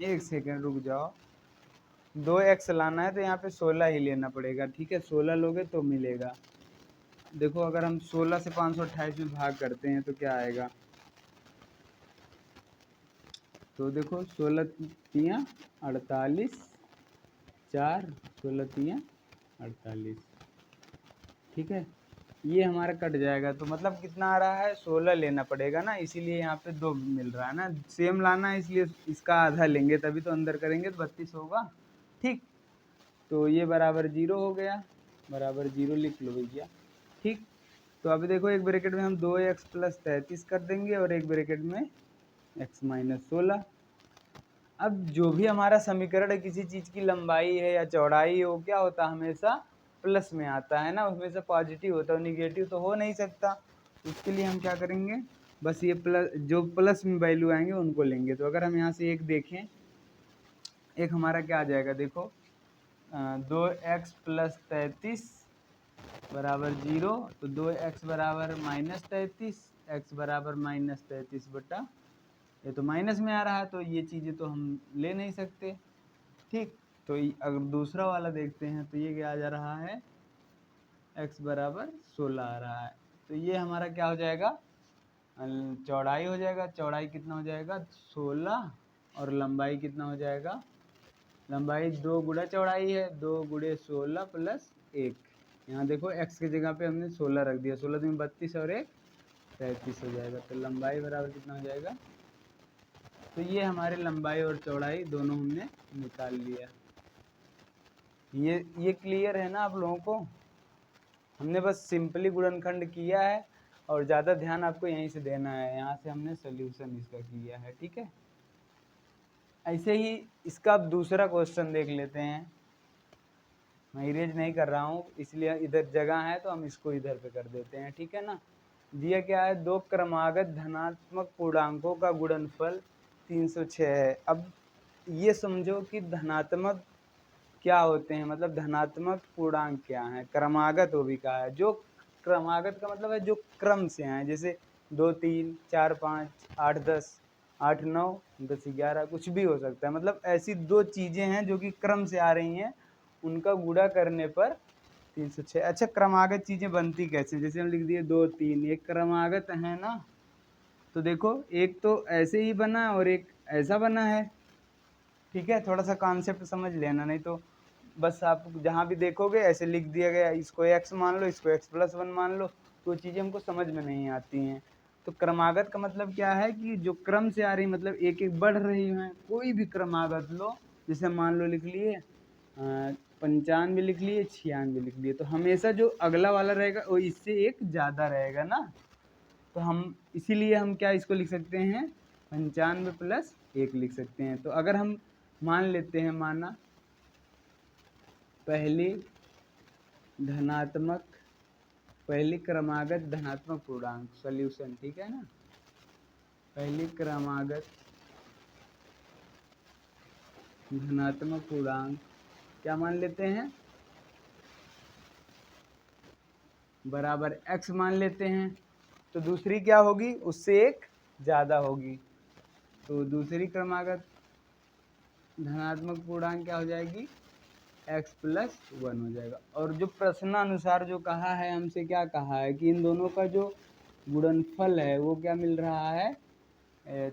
1 सेकेंड रुक जाओ, 2x लाना है तो यहाँ पे 16 ही लेना पड़ेगा, ठीक है। 16 लोगे तो मिलेगा। देखो अगर हम 16 से 528 में भाग करते हैं तो क्या आएगा, तो देखो 16 तियाँ 48, 4, 16 तियाँ 48, ठीक है। ये हमारा कट जाएगा, तो मतलब कितना आ रहा है, 16 लेना पड़ेगा ना, इसीलिए यहाँ पे 2 मिल रहा है ना, सेम लाना है, इसलिए इसका आधा लेंगे तभी तो अंदर करेंगे तो 32 होगा, ठीक। तो ये बराबर 0 हो गया, बराबर 0 लिख लो भैया, ठीक। तो अभी देखो एक ब्रैकेट में हम 2x प्लस 33 कर देंगे, और एक ब्रैकेट में x माइनस 16। अब जो भी हमारा समीकरण है, किसी चीज़ की लंबाई है या चौड़ाई हो, क्या होता है, हमेशा प्लस में आता है ना, उसमें से पॉजिटिव होता है, निगेटिव तो हो नहीं सकता। उसके लिए हम क्या करेंगे, बस ये प्लस, जो प्लस में वैल्यू आएंगे उनको लेंगे। तो अगर हम यहाँ से एक देखें, एक हमारा क्या आ जाएगा, देखो 2x प्लस 33 बराबर 0, तो 2x बराबर माइनस 33, x बराबर माइनस 33 बटा, ये तो माइनस में आ रहा है, तो ये चीज़ें तो हम ले नहीं सकते, ठीक। तो अगर दूसरा वाला देखते हैं तो ये क्या आ जा रहा है, x बराबर 16 आ रहा है। तो ये हमारा क्या हो जाएगा, चौड़ाई हो जाएगा, चौड़ाई कितना हो जाएगा 16, और लंबाई कितना हो जाएगा, लंबाई 2 गुणा चौड़ाई है, 2 गुणे 16 प्लस 1। यहाँ देखो x की जगह पे हमने 16 रख दिया, 16 में 32 और 1 33 हो जाएगा, तो लंबाई बराबर कितना हो जाएगा। तो ये हमारे लंबाई और चौड़ाई दोनों हमने निकाल लिया। ये क्लियर है ना आप लोगों को। हमने बस सिंपली गुणनखंड किया है, और ज़्यादा ध्यान आपको यहीं से देना है, यहाँ से हमने सोल्यूशन इसका किया है, ठीक है। ऐसे ही इसका अब दूसरा क्वेश्चन देख लेते हैं। मैं इरेज नहीं कर रहा हूँ, इसलिए इधर जगह है तो हम इसको इधर पे कर देते हैं, ठीक है ना। दिया क्या है, दो क्रमागत धनात्मक पूर्णांकों का गुणनफल 306 है। अब ये समझो कि धनात्मक क्या होते हैं, मतलब धनात्मक पूर्णांक क्या है। क्रमागत वो भी कहा है, जो क्रमागत का मतलब है जो क्रम से आए, जैसे 2 3 4 5 8 10 8 9 10 11 कुछ भी हो सकता है। मतलब ऐसी दो चीज़ें हैं जो कि क्रम से आ रही हैं, उनका गुणा करने पर 306। अच्छा, क्रमागत चीज़ें बनती कैसे, जैसे हम लिख दिए 2 3, ये क्रमागत है ना। तो देखो एक तो ऐसे ही बना और एक ऐसा बना है, ठीक है। थोड़ा सा कॉन्सेप्ट समझ लेना, नहीं तो बस आप जहाँ भी देखोगे ऐसे लिख दिया गया, इसको x मान लो, इसको x+1 मान लो, तो चीज़ें हमको समझ में नहीं आती हैं। तो क्रमागत का मतलब क्या है कि जो क्रम से आ रही, मतलब एक एक बढ़ रही हैं। कोई भी क्रमागत लो, जैसे मान लो लिख लिए 95 लिख लिए, 96 लिख लिए, तो हमेशा जो अगला वाला रहेगा वो इससे एक ज़्यादा रहेगा ना। तो हम इसीलिए हम क्या इसको लिख सकते हैं, 95+1 लिख सकते हैं। तो अगर हम मान लेते हैं, माना पहली क्रमागत धनात्मक पूर्णांक सॉल्यूशन, ठीक है ना। पहली क्रमागत धनात्मक पूर्णांक क्या मान लेते हैं, बराबर x मान लेते हैं। तो दूसरी क्या होगी, उससे एक ज़्यादा होगी, तो दूसरी क्रमागत धनात्मक पूर्णांक क्या हो जाएगी, x+1 हो जाएगा। और जो प्रश्नानुसार जो कहा है हमसे, क्या कहा है कि इन दोनों का जो गुणनफल है वो क्या मिल रहा है,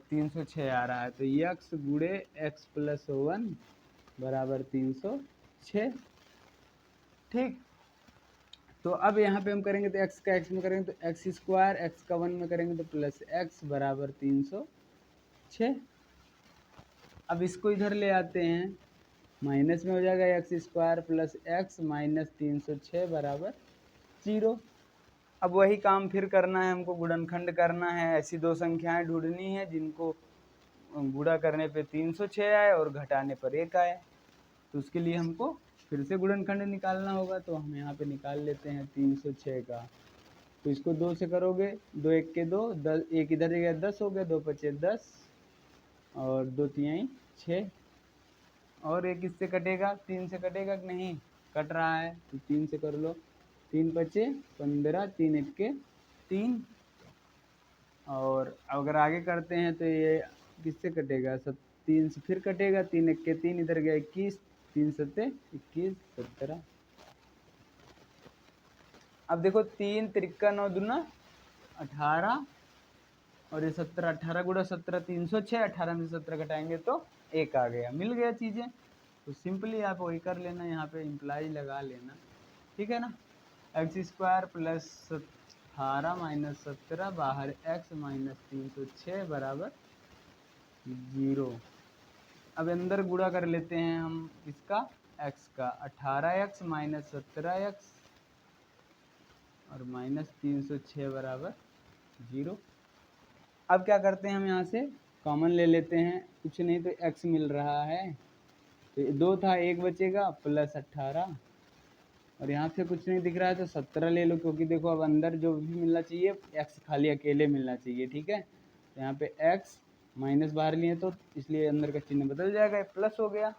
306 आ रहा है। तो x गुणे x+1 बराबर 306, ठीक। तो अब यहाँ पे हम करेंगे तो x का x में करेंगे तो x², x का 1 में करेंगे तो प्लस x बराबर 306। अब इसको इधर ले आते हैं, माइनस में हो जाएगा x² प्लस x माइनस 306 बराबर 0। अब वही काम फिर करना है हमको, गुणनखंड करना है। ऐसी दो संख्याएं ढूंढनी है जिनको गुणा करने पे 306 आए और घटाने पर 1 आए। तो उसके लिए हमको फिर से गुणनखंड निकालना होगा। तो हम यहाँ पे निकाल लेते हैं 306 का। तो इसको 2 से करोगे, 2 1 के 2, 10 एक इधर गया 10 हो गया, 2 5 10 और 2 3 6, और एक इससे कटेगा, 3 से कटेगा कि नहीं, कट रहा है, तो 3 से कर लो। 3 5 15, 3 1 3, और अगर आगे करते हैं तो ये किससे कटेगा, 3 से फिर कटेगा, 3 1 3, इधर गया 21, 3 7 21 17। अब देखो 3 3 9 दूना 18, और ये 17 18 गुणा 17 306, 18 में से 17 घटाएंगे तो 1 आ गया, मिल गया चीज़ें। तो सिंपली आप वही कर लेना, यहाँ पे इम्प्लाई लगा लेना, ठीक है ना। x² प्लस 18 माइनस 17 बाहर x माइनस 306 बराबर 0। अब अंदर गुणा कर लेते हैं हम इसका, x का, 18x माइनस 17x और माइनस 306 बराबर 0। अब क्या करते हैं, हम यहाँ से कॉमन ले लेते हैं, कुछ नहीं तो x मिल रहा है, तो 2 था 1 बचेगा प्लस 18, और यहाँ से कुछ नहीं दिख रहा है तो 17 ले लो, क्योंकि देखो अब अंदर जो भी मिलना चाहिए x खाली अकेले मिलना चाहिए, ठीक है। तो यहाँ पे x माइनस बाहर लिए तो इसलिए अंदर का चिन्ह बदल जाएगा, प्लस हो गया।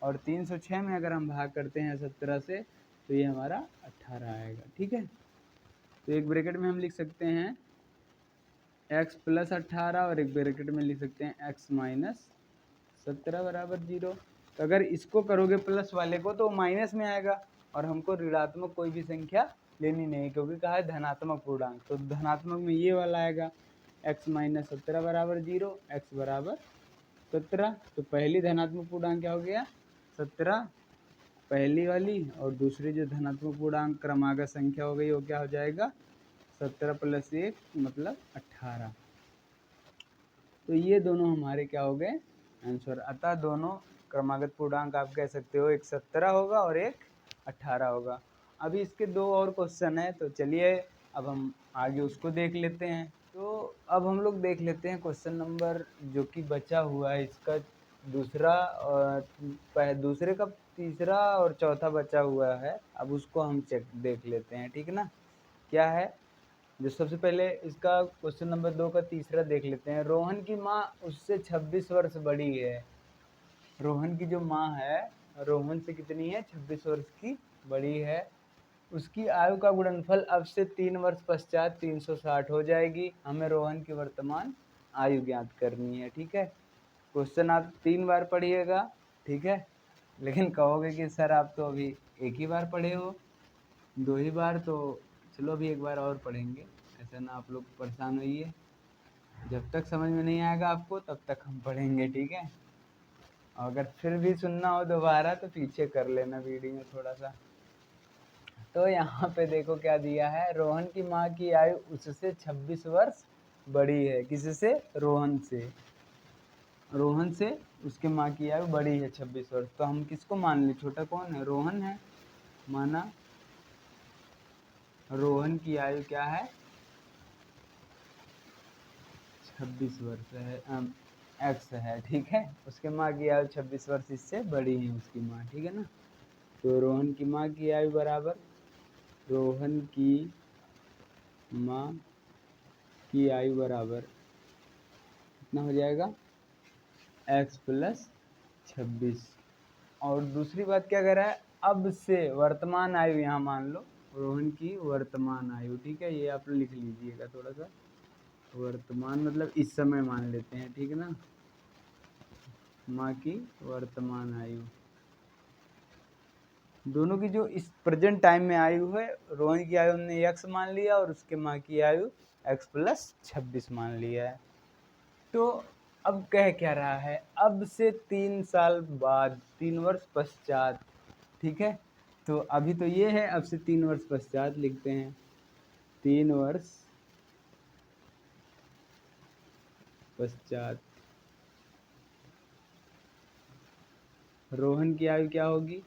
और 306 में अगर हम भाग करते हैं 17 से तो ये हमारा 18 आएगा, ठीक है। तो एक ब्रैकेट में हम लिख सकते हैं x प्लस 18, और एक ब्रैकेट में लिख सकते हैं x माइनस 17 बराबर 0। तो अगर इसको करोगे प्लस वाले को तो माइनस में आएगा, और हमको ऋणात्मक कोई भी संख्या लेनी नहीं, क्योंकि कहा है धनात्मक पूर्णांक। तो धनात्मक में ये वाला आएगा, x माइनस 17 बराबर 0, x बराबर 17। तो पहली धनात्मक पूर्णांक क्या हो गया, 17 पहली वाली, और दूसरी जो धनात्मक पूर्णांक क्रमागत संख्या हो गई वो क्या हो जाएगा, 17 प्लस 1 मतलब 18। तो ये दोनों हमारे क्या हो गए, आंसर। अतः दोनों क्रमागत पूर्णांक आप कह सकते हो, एक 17 होगा और एक 18 होगा। अभी इसके दो और क्वेश्चन है, तो चलिए अब हम आगे उसको देख लेते हैं। तो अब हम लोग देख लेते हैं क्वेश्चन नंबर जो कि बचा हुआ है इसका दूसरा, और दूसरे का तीसरा और चौथा बचा हुआ है, अब उसको हम चेक देख लेते हैं, ठीक है ना। क्या है, जो सबसे पहले इसका क्वेश्चन नंबर 2 का तीसरा देख लेते हैं। रोहन की माँ उससे 26 वर्ष बड़ी है। रोहन की जो माँ है रोहन से कितनी है, 26 वर्ष की बड़ी है। उसकी आयु का गुणनफल अब से 3 वर्ष पश्चात 360 हो जाएगी। हमें रोहन की वर्तमान आयु ज्ञात करनी है, ठीक है। क्वेश्चन आप 3 बार पढ़िएगा, ठीक है, लेकिन कहोगे कि सर आप तो अभी एक ही बार पढ़े हो, 2 ही बार, तो चलो अभी एक बार और पढ़ेंगे। ऐसा ना आप लोग परेशान होइए, जब तक समझ में नहीं आएगा आपको तब तक हम पढ़ेंगे, ठीक है। अगर फिर भी सुनना हो दोबारा तो पीछे कर लेना वीडियो थोड़ा सा। तो यहाँ पे देखो क्या दिया है, रोहन की माँ की आयु उससे 26 वर्ष बड़ी है। किससे, रोहन से। रोहन से उसके माँ की आयु बड़ी है 26 वर्ष। तो हम किसको मान ले, छोटा कौन है, रोहन है। माना रोहन की आयु क्या है, 26 वर्ष है, एक्स है, ठीक है। उसके माँ की आयु 26 वर्ष इससे बड़ी है उसकी माँ, ठीक है ना। तो रोहन की माँ की आयु बराबर रोहन की माँ की आयु बराबर कितना हो जाएगा, x प्लस 26। और दूसरी बात क्या कह रहा है, अब से वर्तमान आयु यहाँ मान लो रोहन की वर्तमान आयु, ठीक है। ये आप लिख लीजिएगा थोड़ा सा, वर्तमान मतलब इस समय मान लेते हैं, ठीक है ना। माँ की वर्तमान आयु, दोनों की जो इस प्रेजेंट टाइम में आयु है, रोहन की आयु हमने x मान लिया और उसके माँ की आयु x प्लस 26 मान लिया है। तो अब कह क्या रहा है, अब से 3 साल बाद, 3 वर्ष पश्चात, ठीक है। तो अभी तो ये है, अब से 3 वर्ष पश्चात लिखते हैं, 3 वर्ष पश्चात रोहन की आयु क्या होगी।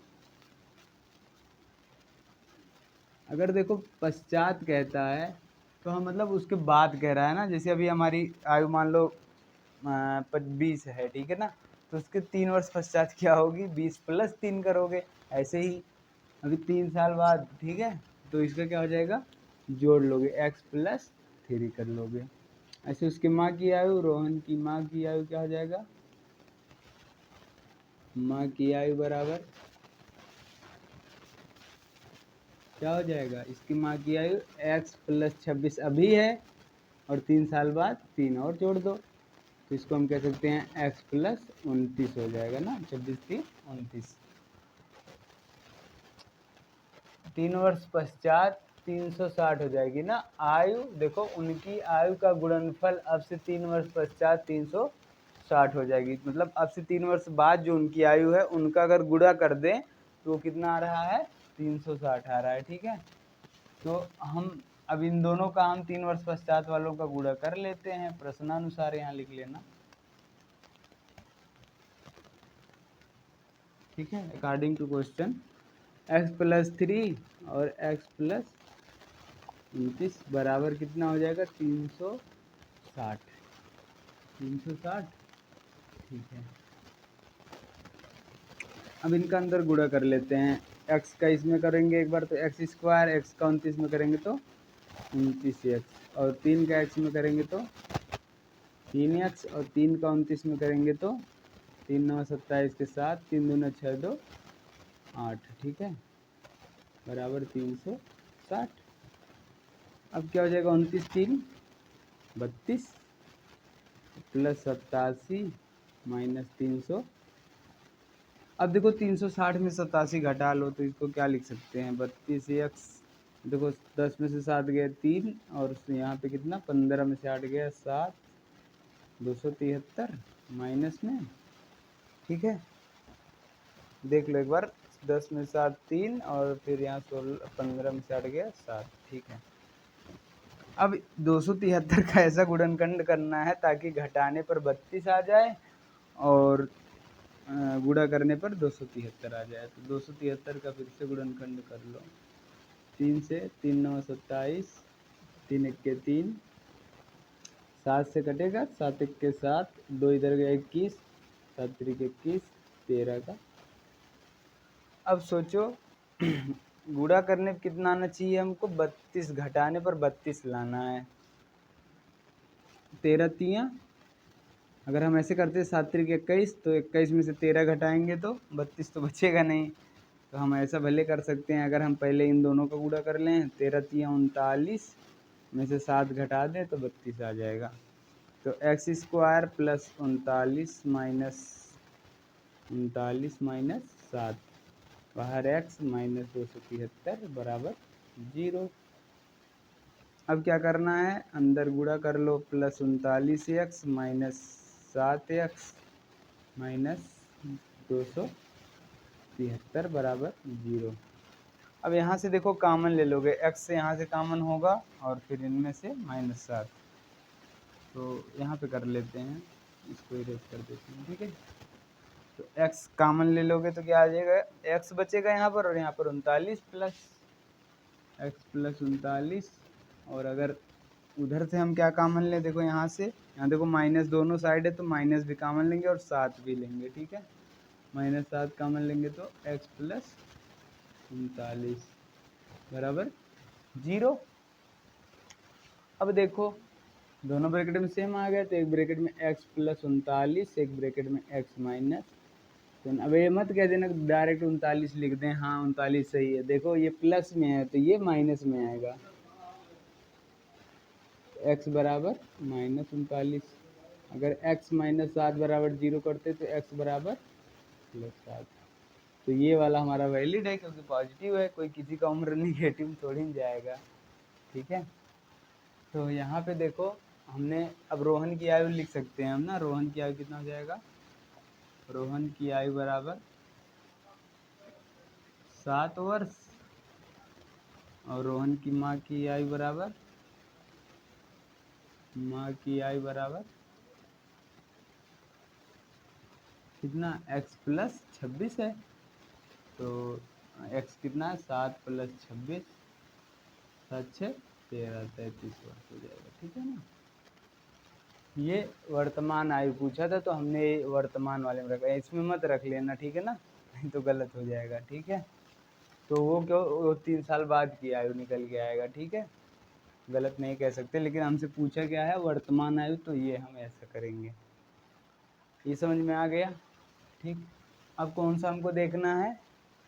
अगर देखो पश्चात कहता है तो हम मतलब उसके बाद कह रहा है ना। जैसे अभी हमारी आयु मान लो 20 है, ठीक है ना, तो उसके 3 वर्ष पश्चात क्या होगी, 20 प्लस 3 करोगे, ऐसे ही अभी 3 साल बाद, ठीक है, तो इसका क्या हो जाएगा, जोड़ लोगे, x प्लस 3 कर लोगे। ऐसे उसकी माँ की आयु, रोहन की माँ की आयु क्या हो जाएगा, माँ की आयु बराबर क्या हो जाएगा, इसकी माँ की आयु x प्लस 26 अभी है, और 3 साल बाद 3 और जोड़ दो, तो इसको हम कह सकते हैं x प्लस 29 हो जाएगा ना, 26 3 29। 3 वर्ष पश्चात 360 हो जाएगी ना आयु। देखो उनकी आयु का गुणनफल अब से 3 वर्ष पश्चात 360 हो जाएगी, मतलब अब से 3 वर्ष बाद जो उनकी आयु है उनका अगर गुणा कर दें तो वो कितना आ रहा है, 360 आ रहा है, ठीक है। तो हम अब इन दोनों का हम 3 वर्ष पश्चात वालों का गुणा कर लेते हैं, प्रश्नानुसार यहाँ लिख लेना, ठीक है, according to question. x plus 3 और x प्लस 29 बराबर कितना हो जाएगा, 360, 360, ठीक है। अब इनका अंदर गुणा कर लेते हैं, x का इसमें करेंगे एक बार तो एक्स स्क्वायर, एक्स का 29 में करेंगे तो 29x, और 3 का x में करेंगे तो 3x, और 3 का 29 में करेंगे तो 3 9 27 के साथ 3 दूना 6 2 8, ठीक है, बराबर 360। अब क्या हो जाएगा, 29 3 32 प्लस 87 माइनस 300। अब देखो 360 में 87 घटा लो तो इसको क्या लिख सकते हैं, 32x, देखो 10 में से 7 गए 3, और यहाँ पे कितना 15 में से 8 गया 7, 273 माइनस में, ठीक है। देख लो एक बार, 10 में 7 3, और फिर यहाँ 16 15 में से 8 गया 7, ठीक है। अब 273 का ऐसा गुणनखंड करना है ताकि घटाने पर 32 आ जाए और गुणा करने पर 273 आ जाए। तो 273 का फिर से गुणनखंड कर लो, 3 से 3 9 27, 3 1 के 3, 7 से कटेगा 7 1 के 7, 2 इधर गया 21, 7 3 के 21, 13 का अब सोचो गुणा करने पे कितना आना चाहिए हमको, 32 घटाने पर 32 लाना है। 13 तियाँ, अगर हम ऐसे करते 7 त्रिक 21, तो 21 में से 13 घटाएंगे तो 32 तो बचेगा नहीं। तो हम ऐसा भले कर सकते हैं, अगर हम पहले इन दोनों का गुणा कर लें, 13 तियाँ 39 में से 7 घटा दें तो 32 आ जाएगा। तो एक्स स्क्वायर प्लस 39 माइनस 7, बाहर एक्स माइनस 273 बराबर 0। अब क्या करना है, अंदर गुणा कर लो, plus 39x minus 7x minus 273 बराबर 0। अब यहाँ से देखो कॉमन ले लोगे, x से यहाँ से कॉमन होगा और फिर इनमें से -7, तो यहाँ पे कर लेते हैं, इसको इरेज कर देते हैं, ठीक है। तो x कॉमन ले लोगे तो क्या आ जाएगा, x बचेगा यहाँ पर, और यहाँ पर 39 प्लस x प्लस 39, और अगर उधर से हम क्या कॉमन लें, देखो यहाँ से, यहाँ देखो माइनस दोनों साइड है तो माइनस भी कॉमन लेंगे और 7 भी लेंगे, ठीक है। -7 कॉमन लेंगे तो x प्लस 39 बराबर 0। अब देखो दोनों ब्रैकेट में सेम आ गया, तो एक ब्रैकेट में x प्लस 39, एक ब्रैकेट में x माइनस। तो अब ये मत कह देना डायरेक्ट 39 लिख दें, हाँ 39 सही है। देखो ये प्लस में है तो ये माइनस में आएगा, x बराबर -39। अगर x माइनस 7 बराबर 0 करते तो x बराबर +7। तो ये वाला हमारा वैलिड है क्योंकि पॉजिटिव है, कोई किसी का उम्र निगेटिव थोड़ी नहीं जाएगा, ठीक है। तो यहाँ पे देखो हमने अब रोहन की आयु लिख सकते हैं हम ना, रोहन की आयु कितना हो जाएगा, रोहन की आयु बराबर 7 वर्ष, और रोहन की माँ की आयु बराबर, माँ की आयु बराबर कितना, x प्लस 26 है। तो x कितना है, 7 प्लस 26, 7 6 13, 33 वर्ष हो जाएगा, ठीक है ना। ये वर्तमान आयु पूछा था तो हमने वर्तमान वाले में रखा है, इसमें मत रख लेना, ठीक है ना, नहीं तो गलत हो जाएगा, ठीक है। तो वो क्यों, वो 3 साल बाद की आयु निकल के आएगा, ठीक है, गलत नहीं कह सकते। लेकिन हमसे पूछा क्या है वर्तमान आयु, तो ये हम ऐसा करेंगे। ये समझ में आ गया, ठीक। अब कौन सा हमको देखना है,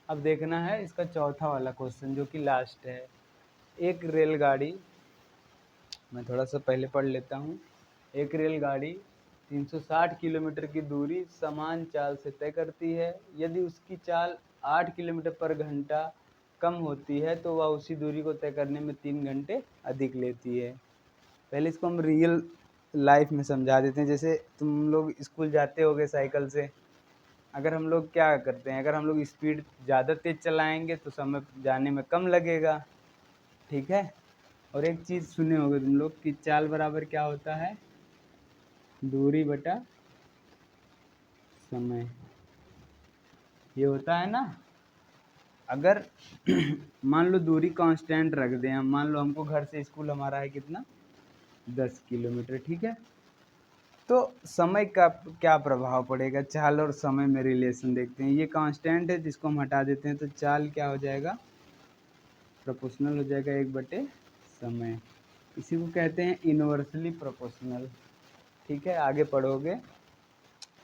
अब देखना है इसका चौथा वाला क्वेश्चन जो कि लास्ट है। एक रेलगाड़ी, मैं थोड़ा सा पहले पढ़ लेता हूँ। एक रेलगाड़ी 360 किलोमीटर की दूरी समान चाल से तय करती है। यदि उसकी चाल 8 किलोमीटर पर घंटा कम होती है तो वह उसी दूरी को तय करने में 3 घंटे अधिक लेती है। पहले इसको हम रियल लाइफ में समझा देते हैं। जैसे तुम लोग स्कूल जाते होगे साइकिल से, अगर हम लोग क्या करते हैं, अगर हम लोग स्पीड ज़्यादा तेज़ चलाएंगे तो समय जाने में कम लगेगा, ठीक है। और एक चीज़ सुने होगे तुम लोग कि चाल बराबर क्या होता है, दूरी बटा समय, ये होता है ना। अगर मान लो दूरी कांस्टेंट रख दें हम, मान लो हमको घर से स्कूल हमारा है कितना, 10 किलोमीटर, ठीक है। तो समय का क्या प्रभाव पड़ेगा, चाल और समय में रिलेशन देखते हैं। ये कांस्टेंट है जिसको हम हटा देते हैं तो चाल क्या हो जाएगा, प्रोपोर्शनल हो जाएगा 1 बटे समय। इसी को कहते हैं इनवर्सली प्रोपोर्शनल, ठीक है। आगे पढ़ोगे,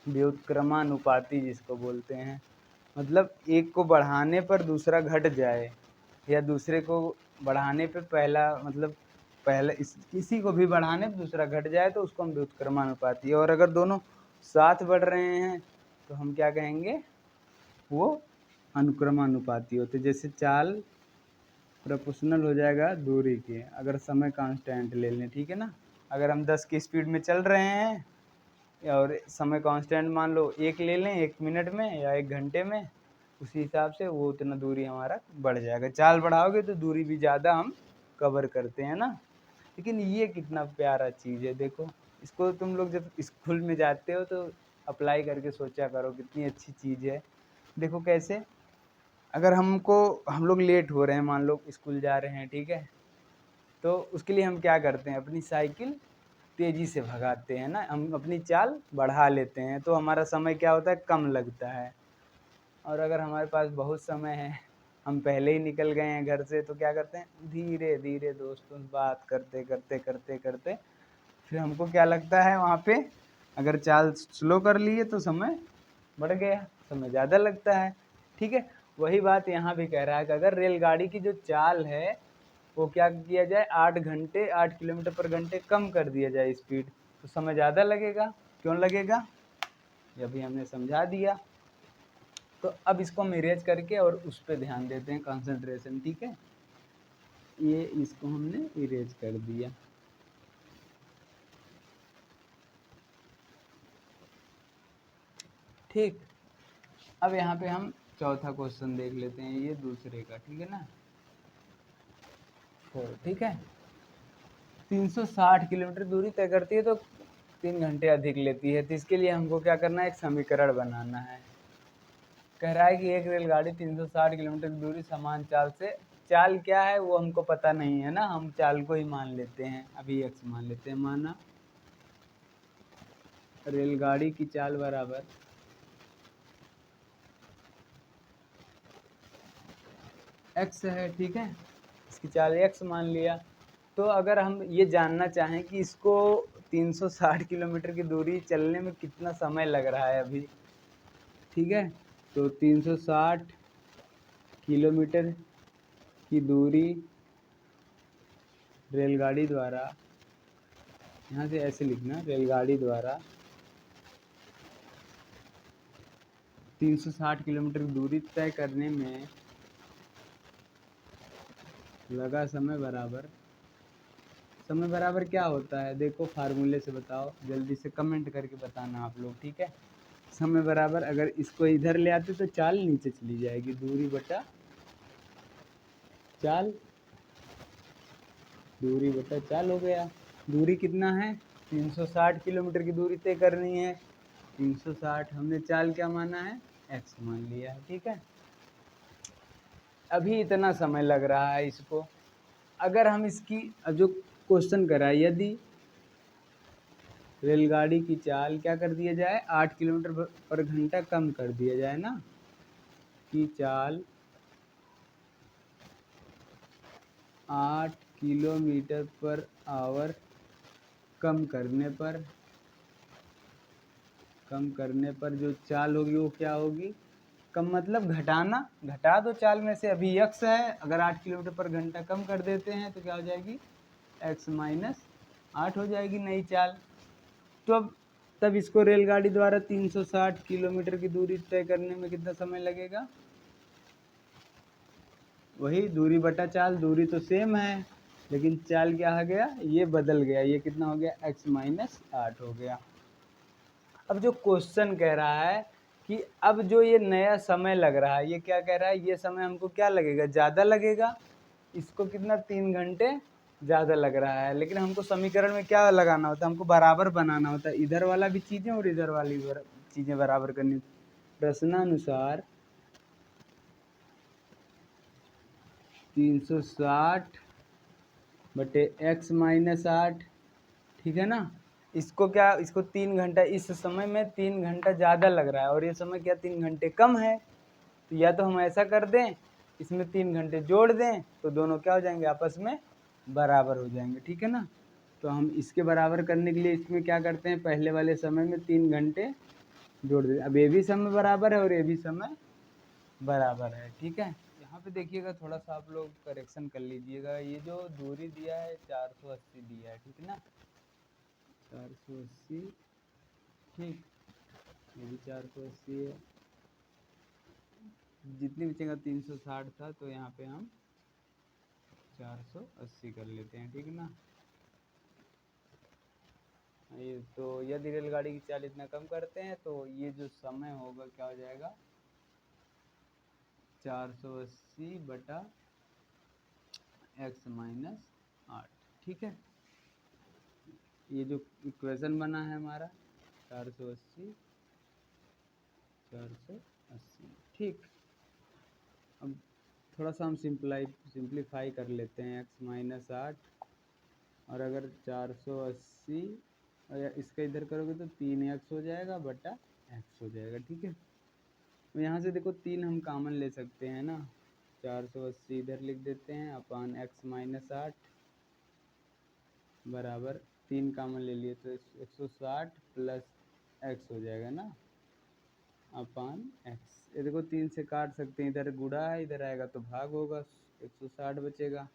व्युत्क्रमानुपाती जिसको बोलते हैं, मतलब एक को बढ़ाने पर दूसरा घट जाए, या दूसरे को बढ़ाने पे पहला, मतलब पहले किसी को भी बढ़ाने पे दूसरा घट जाए तो उसको हम व्युत्क्रमानुपाती। और अगर दोनों साथ बढ़ रहे हैं तो हम क्या कहेंगे, वो अनुक्रमानुपाती होते। जैसे चाल प्रोपोर्शनल हो जाएगा दूरी के, अगर समय कांस्टेंट ले लें, ठीक है ना। अगर हम 10 की स्पीड में चल रहे हैं और समय कांस्टेंट मान लो 1 ले लें, 1 मिनट में या 1 घंटे में, उसी हिसाब से वो उतना दूरी हमारा बढ़ जाएगा। चाल बढ़ाओगे तो दूरी भी ज़्यादा हम कवर करते हैं ना। लेकिन ये कितना प्यारा चीज़ है, देखो इसको तुम लोग जब स्कूल में जाते हो तो अप्लाई करके सोचा करो, कितनी अच्छी चीज़ है। देखो कैसे, अगर हम लोग लेट हो रहे हैं, मान लो स्कूल जा रहे हैं, ठीक है, तो उसके लिए हम क्या करते हैं, अपनी साइकिल तेज़ी से भगाते हैं ना, हम अपनी चाल बढ़ा लेते हैं तो हमारा समय क्या होता है, कम लगता है। और अगर हमारे पास बहुत समय है, हम पहले ही निकल गए हैं घर से, तो क्या करते हैं, धीरे धीरे दोस्तों बात करते करते करते करते फिर हमको क्या लगता है वहाँ पे अगर चाल स्लो कर लिए तो समय बढ़ गया, समय ज़्यादा लगता है। ठीक है, वही बात यहाँ भी कह रहा है कि अगर रेलगाड़ी की जो चाल है वो क्या किया जाए, 8 घंटे 8 किलोमीटर पर घंटे कम कर दिया जाए स्पीड, तो समय ज़्यादा लगेगा। क्यों लगेगा, ये अभी हमने समझा दिया। तो अब इसको हम इरेज करके और उस पर ध्यान देते हैं, कंसंट्रेशन। ठीक है, ये इसको हमने इरेज कर दिया। ठीक, अब यहाँ पे हम चौथा क्वेश्चन देख लेते हैं, ये दूसरे का। ठीक है ना, 4। ठीक है, 360 किलोमीटर दूरी तय करती है तो 3 घंटे अधिक लेती है। तो इसके लिए हमको क्या करना है, एक समीकरण बनाना है। कह रहा है कि एक रेलगाड़ी 360 किलोमीटर की दूरी समान चाल से, चाल क्या है वो हमको पता नहीं है ना, हम चाल को ही मान लेते हैं, अभी x मान लेते हैं। माना रेलगाड़ी की चाल बराबर x है। ठीक है, इसकी चाल x मान लिया। तो अगर हम ये जानना चाहें कि इसको 360 किलोमीटर की दूरी चलने में कितना समय लग रहा है अभी, ठीक है, तो 360 किलोमीटर की दूरी रेलगाड़ी द्वारा, यहाँ से ऐसे लिखना, रेलगाड़ी द्वारा 360 किलोमीटर की दूरी तय करने में लगा समय बराबर, समय बराबर क्या होता है देखो फार्मूले से बताओ, जल्दी से कमेंट करके बताना आप लोग। ठीक है, समय बराबर, अगर इसको इधर ले आते तो चाल नीचे चली जाएगी, दूरी बटा चाल, दूरी बटा चाल हो गया। दूरी कितना है, 360 किलोमीटर की दूरी तय करनी है, 360, हमने चाल क्या माना है, x मान लिया है। ठीक है, अभी इतना समय लग रहा है इसको। अगर हम इसकी जो क्वेश्चन करा है, यदि रेलगाड़ी की चाल क्या कर दिया जाए, 8 किलोमीटर पर घंटा कम कर दिया जाए ना, की चाल 8 किलोमीटर पर आवर कम करने पर जो चाल होगी वो क्या होगी, कम मतलब घटाना, घटा दो चाल में से। अभी x है, अगर 8 किलोमीटर पर घंटा कम कर देते हैं तो क्या हो जाएगी, x माइनस 8 हो जाएगी नई चाल। तो अब तब इसको रेलगाड़ी द्वारा 360 किलोमीटर की दूरी तय करने में कितना समय लगेगा, वही दूरी बटा चाल, दूरी तो सेम है लेकिन चाल क्या हो गया, ये बदल गया, ये कितना हो गया, x माइनस 8 हो गया। अब जो क्वेश्चन कह रहा है कि अब जो ये नया समय लग रहा है, ये क्या कह रहा है, ये समय हमको क्या लगेगा, ज़्यादा लगेगा, इसको कितना 3 घंटे ज़्यादा लग रहा है। लेकिन हमको समीकरण में क्या लगाना होता है, हमको बराबर बनाना होता है, इधर वाला भी चीज़ें और इधर वाली चीज़ें बराबर करनी। प्रश्नानुसार 360 बटे x माइनस 8, ठीक है ना, इसको क्या, इसको 3 घंटा, इस समय में 3 घंटा ज़्यादा लग रहा है और ये समय क्या 3 घंटे कम है। तो या तो हम ऐसा कर दें, इसमें 3 घंटे जोड़ दें तो दोनों क्या हो जाएंगे, आपस में बराबर हो जाएंगे। ठीक है ना, तो हम इसके बराबर करने के लिए इसमें क्या करते हैं, पहले वाले समय में 3 घंटे जोड़ देते। अब ये भी समय बराबर है और ये भी समय बराबर है। ठीक है, यहाँ पे देखिएगा थोड़ा सा आप लोग करेक्शन कर लीजिएगा, ये जो दूरी दिया है 480 दिया है, ठीक है ना, 480, ठीक, ये भी 480 है, जितनी बचेगा 360 था तो यहाँ पे हम 480 कर लेते हैं। ठीक है ना, ये तो यदि रेलगाड़ी की चाल इतना कम करते हैं तो ये जो समय होगा क्या हो जाएगा, 480 बटा x माइनस 8। ठीक है, ये जो इक्वेशन बना है हमारा 480 480। ठीक, अब थोड़ा सा हम सिंप्लीफाई कर लेते हैं, x माइनस 8 और अगर 480 और इसका इधर करोगे तो 3x हो जाएगा बटा x हो जाएगा। ठीक है, यहाँ से देखो 3 हम कॉमन ले सकते हैं ना, 480 इधर लिख देते हैं अपान x माइनस 8 बराबर 3 कॉमन ले लिए तो 160 प्लस x हो जाएगा ना अपान x। ये देखो 3 से काट सकते हैं, इधर गुणा है इधर आएगा तो भाग होगा, 160 बचेगा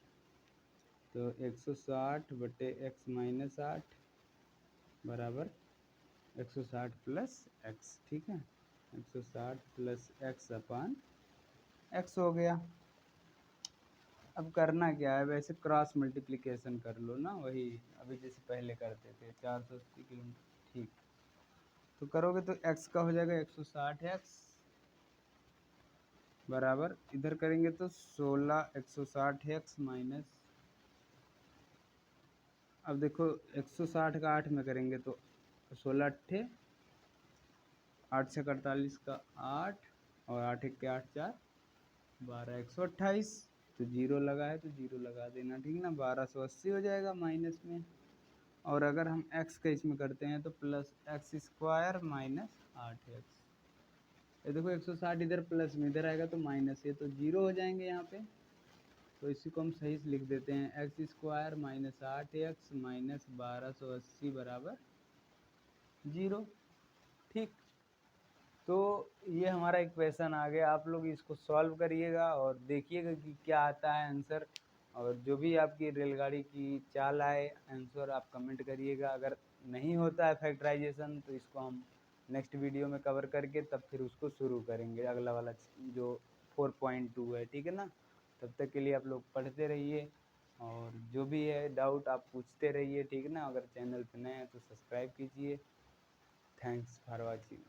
तो 160 बटे x माइनस 8 बराबर 160 प्लस x। ठीक है, 160 प्लस x अपान x हो गया। अब करना क्या है, वैसे क्रॉस मल्टीप्लिकेशन कर लो ना, वही अभी जैसे पहले करते थे 480 किलोमीटर। ठीक, तो करोगे तो x का हो जाएगा 160x बराबर इधर करेंगे तो 16 160x माइनस, अब देखो 160 का 8 में करेंगे तो 16 अट्ठे 8 से 48 का 8 और 8 एक के 8 4 12 128 तो जीरो लगा है तो जीरो लगा देना, ठीक ना, 1280 हो जाएगा माइनस में। और अगर हम x का इसमें करते हैं तो plus x square minus 8x। ये देखो 160 इधर प्लस में इधर आएगा तो माइनस, ये तो जीरो हो जाएंगे यहाँ पे, तो इसी को हम सही से लिख देते हैं x square minus 8x minus 1280 बराबर जीरो। ठीक, तो ये हमारा इक्वेशन आ गया, आप लोग इसको सॉल्व करिएगा और देखिएगा कि क्या आता है आंसर, और जो भी आपकी रेलगाड़ी की चाल आए आंसर आप कमेंट करिएगा। अगर नहीं होता है फैक्टराइजेशन तो इसको हम नेक्स्ट वीडियो में कवर करके तब फिर उसको शुरू करेंगे, अगला वाला जो 4.2 है, ठीक है ना। तब तक के लिए आप लोग पढ़ते रहिए और जो भी है डाउट आप पूछते रहिए, ठीक है ना। अगर चैनल पे नए हैं तो सब्सक्राइब कीजिए। Thanks for watching.